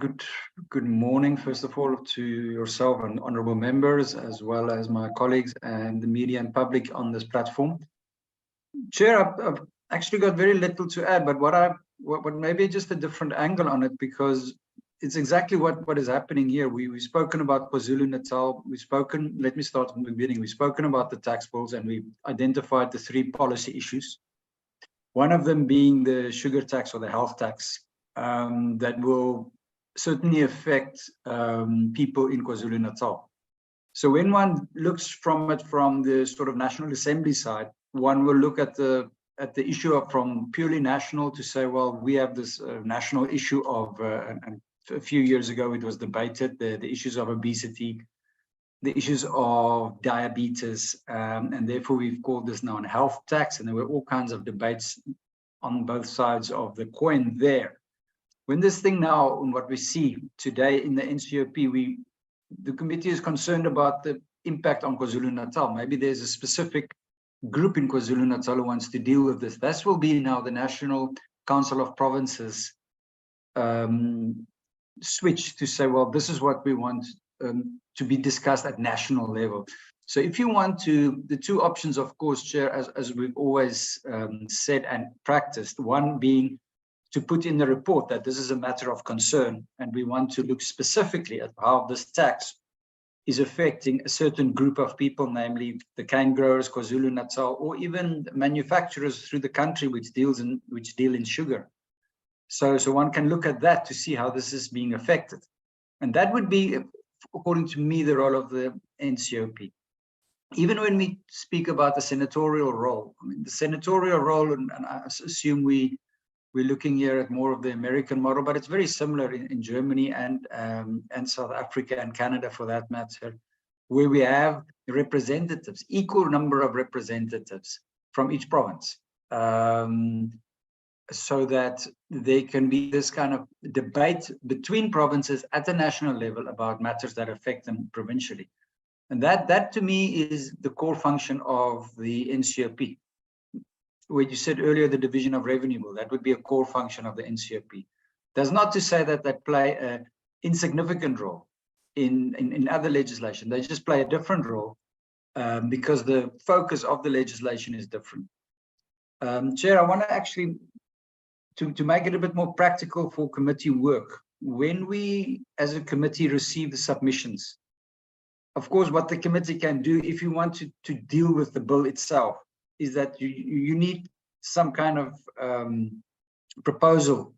good morning, first of all, to yourself and honorable members, as well as my colleagues and the media and public on this platform. Chair, I've actually got very little to add, but what maybe just a different angle on it, because it's exactly what is happening here. We've spoken about KwaZulu-Natal. Let me start from the beginning. We've spoken about the tax bills, and we've identified the 3 policy issues. One of them being the sugar tax or the health tax. That will certainly affect people in KwaZulu-Natal. So when one looks from the sort of National Assembly side, one will look at the issue from purely national to say, well, we have this national issue of, and a few years ago it was debated, the issues of obesity, the issues of diabetes, and therefore we've called this now a health tax, and there were all kinds of debates on both sides of the coin there. When this thing now, and what we see today in the NCOP, the committee is concerned about the impact on KwaZulu-Natal. Maybe there's a specific group in KwaZulu-Natal who wants to deal with this. This will be now the National Council of Provinces switch to say, well, this is what we want to be discussed at national level. So if you want to, the 2 options, of course, Chair, as we've always said and practiced, one being to put in the report that this is a matter of concern, and we want to look specifically at how this tax is affecting a certain group of people, namely the cane growers, KwaZulu-Natal, or even manufacturers through the country which deal in sugar. So one can look at that to see how this is being affected. And that would be, according to me, the role of the NCOP. Even when we speak about the senatorial role, I mean, the senatorial role, and I assume we're looking here at more of the American model, but it's very similar in Germany and South Africa and Canada, for that matter, where we have representatives, equal number of representatives from each province, so that there can be this kind of debate between provinces at the national level about matters that affect them provincially. And that to me is the core function of the NCOP. Where you said earlier, the division of revenue bill, that would be a core function of the NCOP. That's not to say that they play an insignificant role, in other legislation. They just play a different role because the focus of the legislation is different. Chair, I want to actually, to make it a bit more practical for committee work, when we as a committee receive the submissions, of course, what the committee can do if you want to deal with the bill itself is that you need some kind of proposal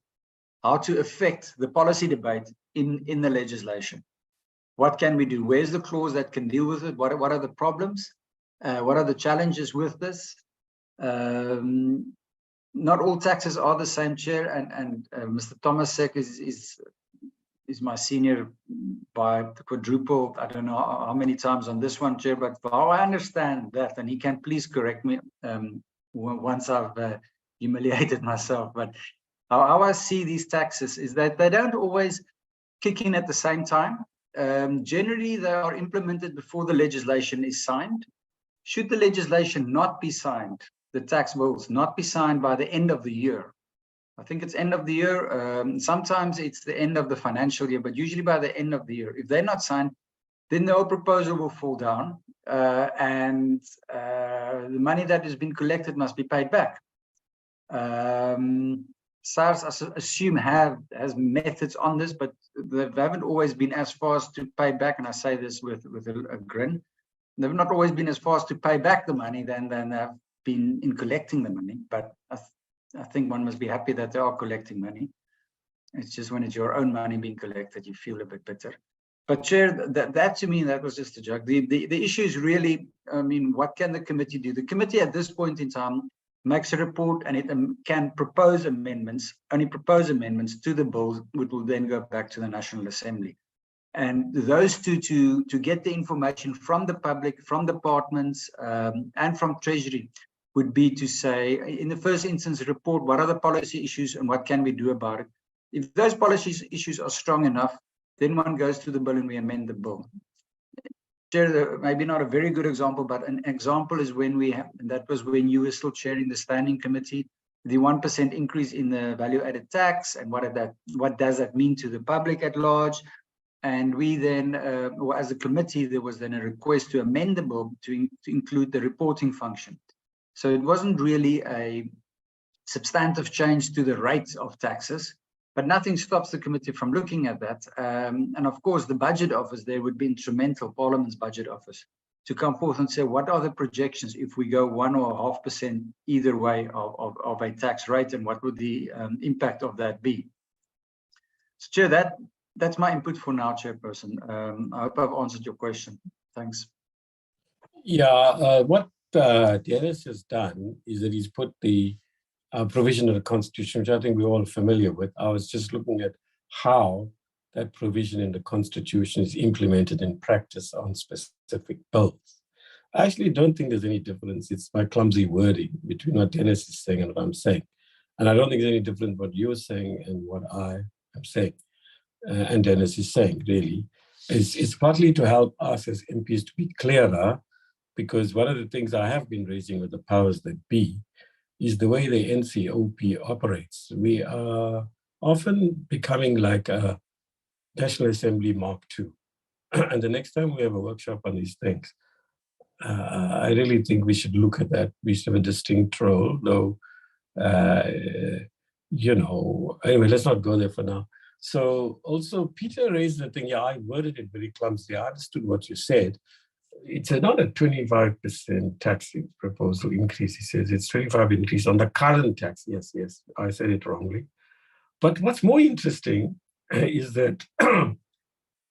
how to affect the policy debate in the legislation. What can we do? Where's the clause that can deal with it? What are the problems? What are the challenges with this? Not all taxes are the same, Chair, and Mr. Thomas Sek is my senior by the quadruple. I don't know how many times on this one, Chair, but how I understand that, and he can please correct me once I've humiliated myself, but how I see these taxes is that they don't always kick in at the same time. Generally, they are implemented before the legislation is signed. Should the legislation not be signed, the tax bills not be signed by the end of the year, I think it's end of the year, sometimes it's the end of the financial year, but usually by the end of the year, if they're not signed, then the whole proposal will fall down and the money that has been collected must be paid back. SARS, I assume, has methods on this, but they haven't always been as fast to pay back, and I say this with a grin. They've not always been as fast to pay back the money than they've been in collecting the money, but I think one must be happy that they are collecting money. It's just when it's your own money being collected, you feel a bit bitter. But Chair, that to me, that was just a joke. The issue is really, I mean, what can the committee do? The committee at this point in time makes a report and it can propose amendments, only propose amendments to the bills, which will then go back to the National Assembly. And those two to get the information from the public, from departments, and from Treasury would be to say, in the first instance, report what are the policy issues and what can we do about it. If those policy issues are strong enough, then one goes to the bill and we amend the bill. Chair, maybe not a very good example, but an example is when we have, and that was when you were still chairing the standing committee, the 1% increase in the value-added tax, and what does that mean to the public at large? And we then, or as a committee, there was then a request to amend the bill to include the reporting function. So it wasn't really a substantive change to the rates of taxes, but nothing stops the committee from looking at that. And of course, the budget office there would be instrumental, Parliament's budget office, to come forth and say, what are the projections if we go 1 or 0.5% either way of a tax rate, and what would the impact of that be? So Chair, that's my input for now, Chairperson. I hope I've answered your question. Thanks. Yeah, what Dennis has done is that he's put the provision of the Constitution, which I think we're all familiar with. I was just looking at how that provision in the Constitution is implemented in practice on specific bills. I actually don't think there's any difference. It's my clumsy wording between what Dennis is saying and what I'm saying. And I don't think there's any difference what you're saying and what I am saying. And Dennis is saying, really. It's partly to help us as MPs to be clearer, because one of the things I have been raising with the powers that be is the way the NCOP operates. We are often becoming like a National Assembly Mark II. And the next time we have a workshop on these things, I really think we should look at that. We should have a distinct role, though, you know, anyway, let's not go there for now. So also Peter raised the thing, yeah, I worded it very clumsily. I understood what you said. It's not a 25% tax proposal increase, he says. It's 25% increase on the current tax. Yes, I said it wrongly. But what's more interesting is that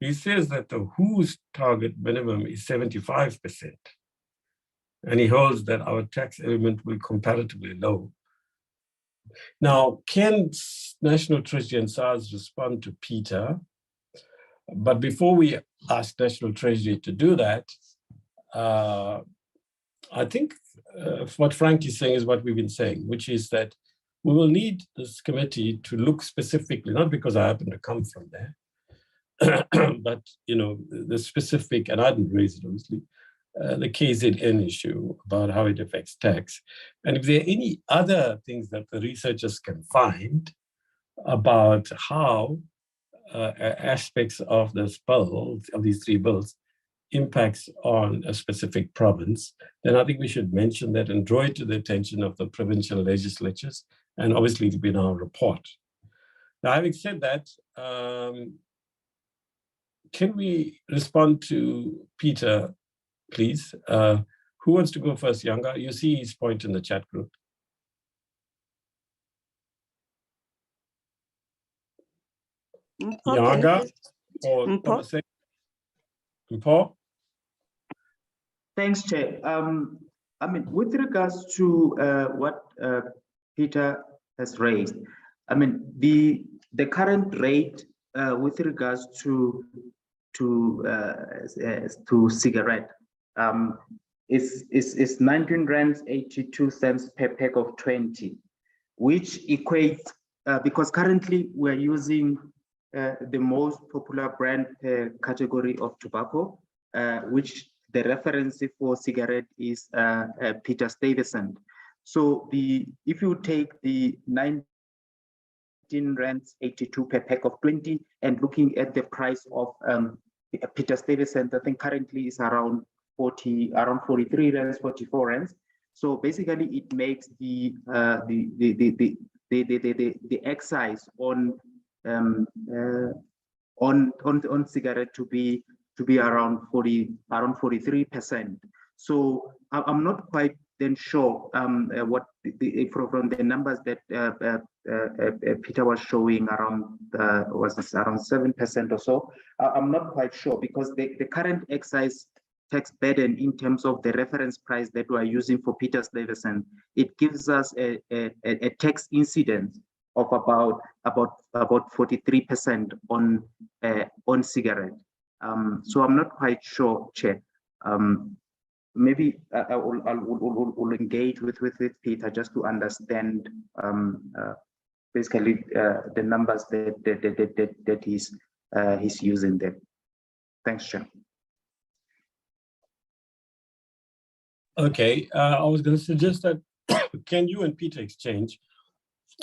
he says that the WHO's target minimum is 75%. And he holds that our tax element will be comparatively low. Now, can National Treasury and SARS respond to Peter? But before we ask National Treasury to do that, I think what Frank is saying is what we've been saying, which is that we will need this committee to look specifically, not because I happen to come from there, but you know, the specific, and I didn't raise it obviously, the KZN issue about how it affects tax. And if there are any other things that the researchers can find about how aspects of this bill, of these three bills, impacts on a specific province, then I think we should mention that and draw it to the attention of the provincial legislatures, and obviously it'll be in our report. Now, having said that, can we respond to Peter, please? Who wants to go first, Yanga? You see his point in the chat group. Yanga or Thomas? Paul? Thanks, Chair. I mean, with regards to what Peter has raised, I mean, the current rate with regards to cigarette is 19 rands 82 cents per pack of 20, which equates because currently we're using the most popular brand category of tobacco, which the reference for cigarette is Peter Stuyvesant. So if you take the 19 rands 82 per pack of 20 and looking at the price of Peter Stuyvesant, I think currently is around 43 rands, 44 rands. So basically, it makes the excise on cigarette to be around 43%. So I'm not quite then sure what from the numbers that Peter was showing around was around 7% or so. I'm not quite sure because the current excise tax burden in terms of the reference price that we are using for Peter Stuyvesant, it gives us a tax incidence of about 43% on cigarette. So I'm not quite sure, Chair. Maybe I will engage with Peter just to understand basically the numbers that he's using there. Thanks, Chair. Okay, I was going to suggest that can you and Peter exchange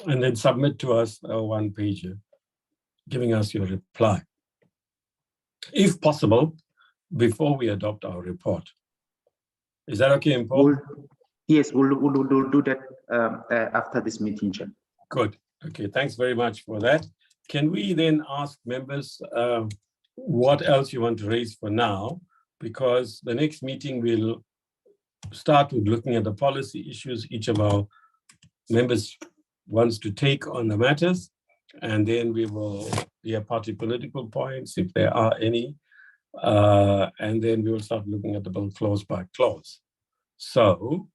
and then submit to us a one-pager giving us your reply, if possible, before we adopt our report. Is that okay, Paul? Yes, we'll do that after this meeting, Chair. Good. Okay, thanks very much for that. Can we then ask members what else you want to raise for now? Because the next meeting will start with looking at the policy issues each of our members wants to take on the matters, and then we will hear party political points if there are any, and then we will start looking at the bill clause by clause. So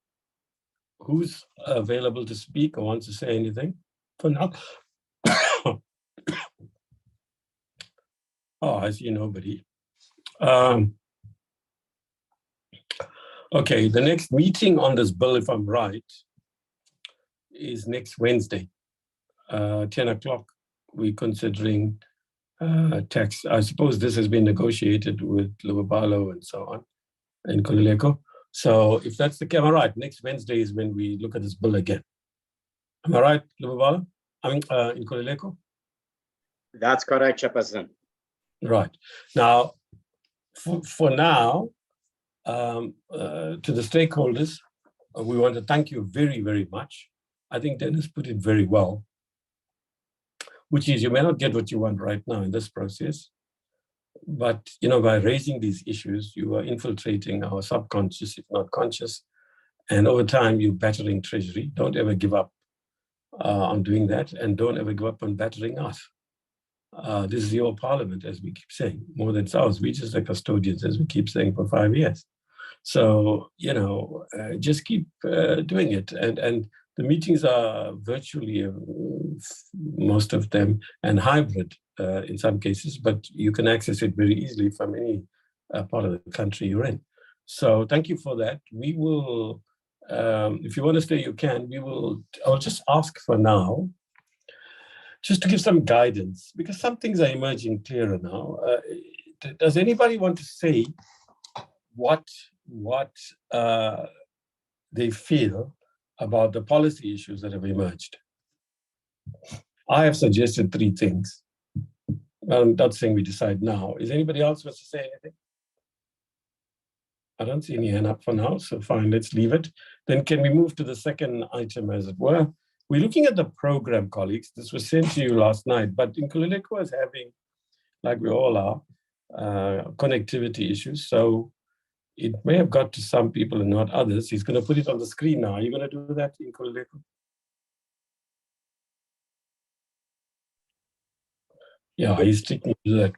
who's available to speak or wants to say anything for now? Oh, I see nobody. Okay, the next meeting on this bill, if I'm right, is next Wednesday, 10 o'clock. We're considering tax. I suppose this has been negotiated with Lubabalo and so on, and Nkululeko. So if that's the case, am I right? Next Wednesday is when we look at this bill again. Am I right, Lubabalo? I mean, Nkululeko? That's correct, Chairperson. Right. Now, for now, to the stakeholders, we want to thank you very, very much. I think Dennis put it very well, which is you may not get what you want right now in this process, but by raising these issues, you are infiltrating our subconscious, if not conscious, and over time you're battering Treasury. Don't ever give up on doing that, and don't ever give up on battering us. This is your parliament, as we keep saying, more than ours. We're just the custodians, as we keep saying, for 5 years. So, just keep doing it. And the meetings are virtually, most of them, and hybrid in some cases, but you can access it very easily from any part of the country you're in. So thank you for that. We will, if you want to stay, you can. I'll just ask for now, just to give some guidance, because some things are emerging clearer now. Does anybody want to say what they feel about the policy issues that have emerged? I have suggested 3 things. Well, I'm not saying we decide now. Is anybody else wants to say anything? I don't see any hand up for now, so fine, let's leave it. Then can we move to the second item, as it were? We're looking at the program, colleagues. This was sent to you last night, but Nkululeko is having, like we all are, connectivity issues. So it may have got to some people and not others. He's going to put it on the screen now. Are you going to do that, Nkululeko? Yeah, he's sticking to that.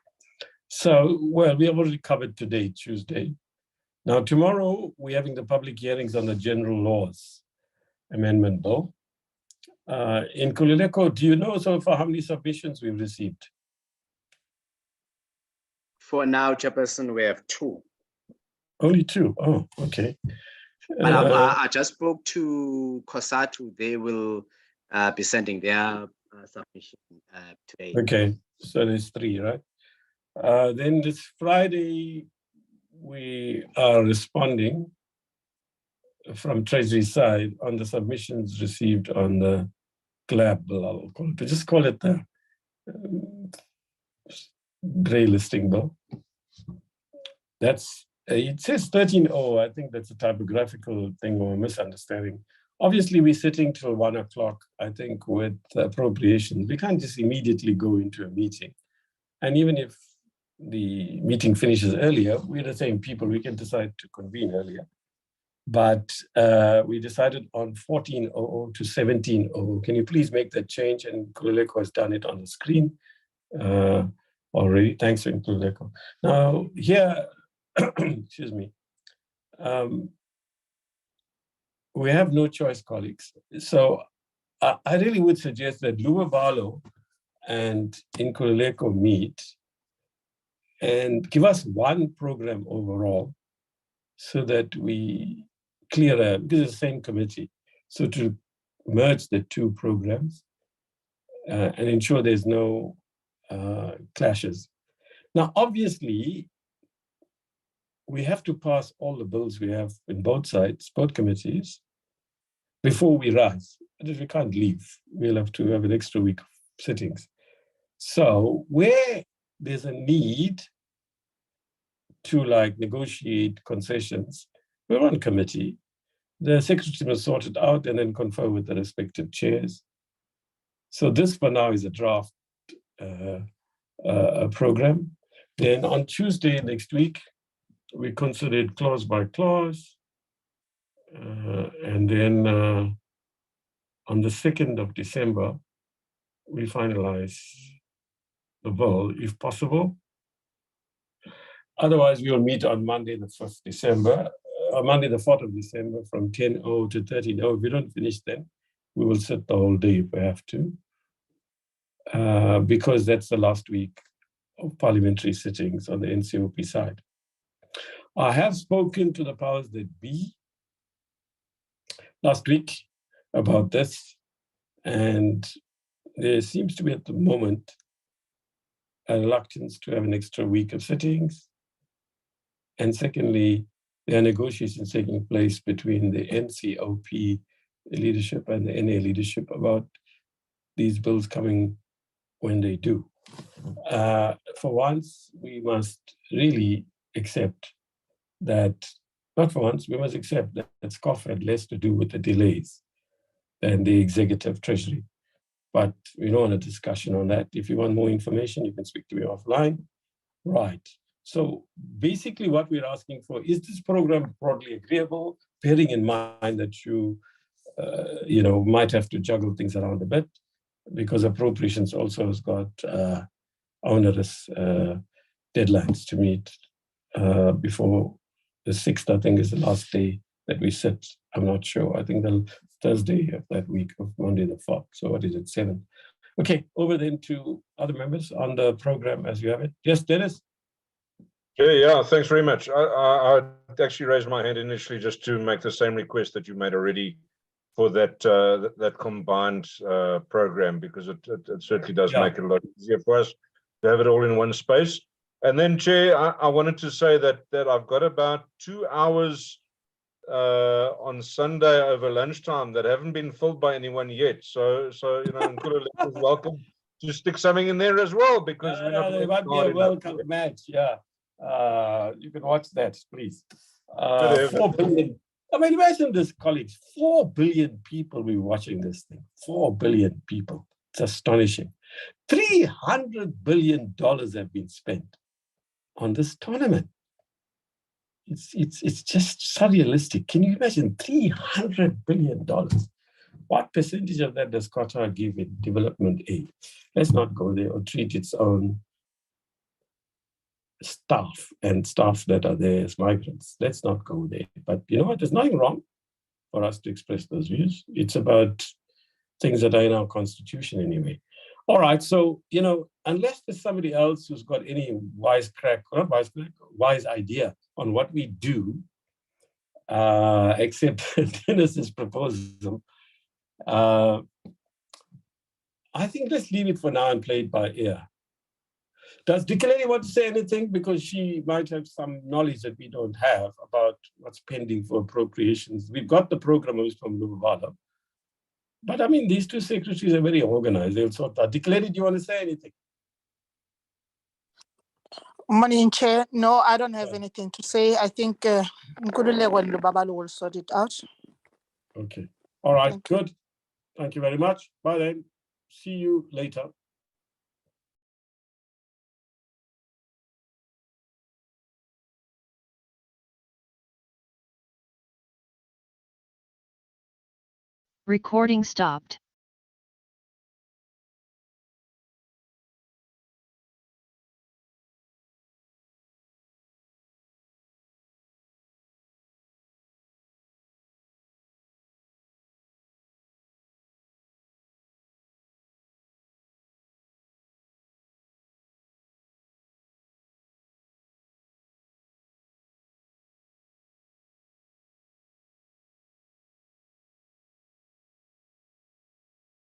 So, well, we have already covered today, Tuesday. Now, tomorrow, we're having the public hearings on the General Laws Amendment Bill. Nkululeko, do you know so far how many submissions we've received? For now, Chairperson, we have 2. Only 2? Oh, okay. But I just spoke to COSATU. They will be sending their submission today. Okay, so there's 3, right? Then this Friday, we are responding from Treasury side on the submissions received on the TLAB bill. I'll call it, just call it the grey listing bill. That's, it says 13.0. I think that's a typographical thing or a misunderstanding. Obviously, we're sitting till 1 o'clock, I think, with appropriations. We can't just immediately go into a meeting. And even if the meeting finishes earlier, we're the same people, we can decide to convene earlier. But we decided on 14.00 to 17.00. Can you please make that change? And Nkululeko has done it on the screen already. Thanks, Nkululeko. Now, here, excuse me, we have no choice, colleagues. So I really would suggest that Lubabalo and Nkululeko meet and give us one program overall so that we clear, because it's the same committee, so to merge the 2 programs and ensure there's no clashes. Now, obviously, we have to pass all the bills we have in both sides, both committees, before we rise. But we can't leave. We'll have to have an extra week of sittings. So where there's a need to negotiate concessions, we're on committee. The secretary must sort it out and then confer with the respective chairs. So this for now is a draft program. Then on Tuesday next week, we consider it clause by clause. And then on the 2nd of December, we finalize the bill if possible. Otherwise, we will meet on Monday, the 1st December, Monday, the 4th of December from 10:00 to 13:00. If we don't finish then, we will sit the whole day if we have to, because that's the last week of parliamentary sittings on the NCOP side. I have spoken to the powers that be last week about this, and there seems to be at the moment a reluctance to have an extra week of sittings. And secondly, there are negotiations taking place between the NCOP leadership and the NA leadership about these bills coming when they do. For once, we must really accept that, not for once, we must accept that SCOF had less to do with the delays than the executive treasury. But we don't want a discussion on that. If you want more information, you can speak to me offline. Right. So basically what we're asking for, is this program broadly agreeable, bearing in mind that you might have to juggle things around a bit, because appropriations also has got onerous deadlines to meet before the 6th, I think, is the last day that we sit. I'm not sure. I think the Thursday of that week of Monday the 4th. So what is it, 7th? Okay, over then to other members on the program as you have it. Yes, Dennis? Yeah, thanks very much. I actually raised my hand initially just to make the same request that you made already for that that combined program, because it certainly does make it a lot easier for us to have it all in one space. And then, Chair, I wanted to say that I've got about 2 hours on Sunday over lunchtime that haven't been filled by anyone yet. So Nkululeko is welcome to stick something in there as well, because we're not There might be a welcome match. Yeah, you can watch that, please. 4 billion. I mean, imagine this, colleagues. 4 billion people will be watching this thing. 4 billion people. It's astonishing. $300 billion have been spent on this tournament. It's just surrealistic. Can you imagine $300 billion? What percentage of that does Qatar give in development aid? Let's not go there, or treat its own staff and staff that are there as migrants. Let's not go there. But you know what? There's nothing wrong for us to express those views. It's about things that are in our constitution anyway. All right, so, you know, unless there's somebody else who's got any wise idea on what we do, except Dennis's proposal, I think let's leave it for now and play it by ear. Does Dikeledi want to say anything? Because she might have some knowledge that we don't have about what's pending for appropriations. We've got the programmers from Lubavada. But I mean, these two secretaries are very organized. They'll sort that. Dikeledi, do you want to say anything? Morning, Chair. No, I don't have anything to say. I think Nkudule and Lubabalo will sort it out. Okay. All right, good. Thank you very much. Bye then. See you later. Recording stopped.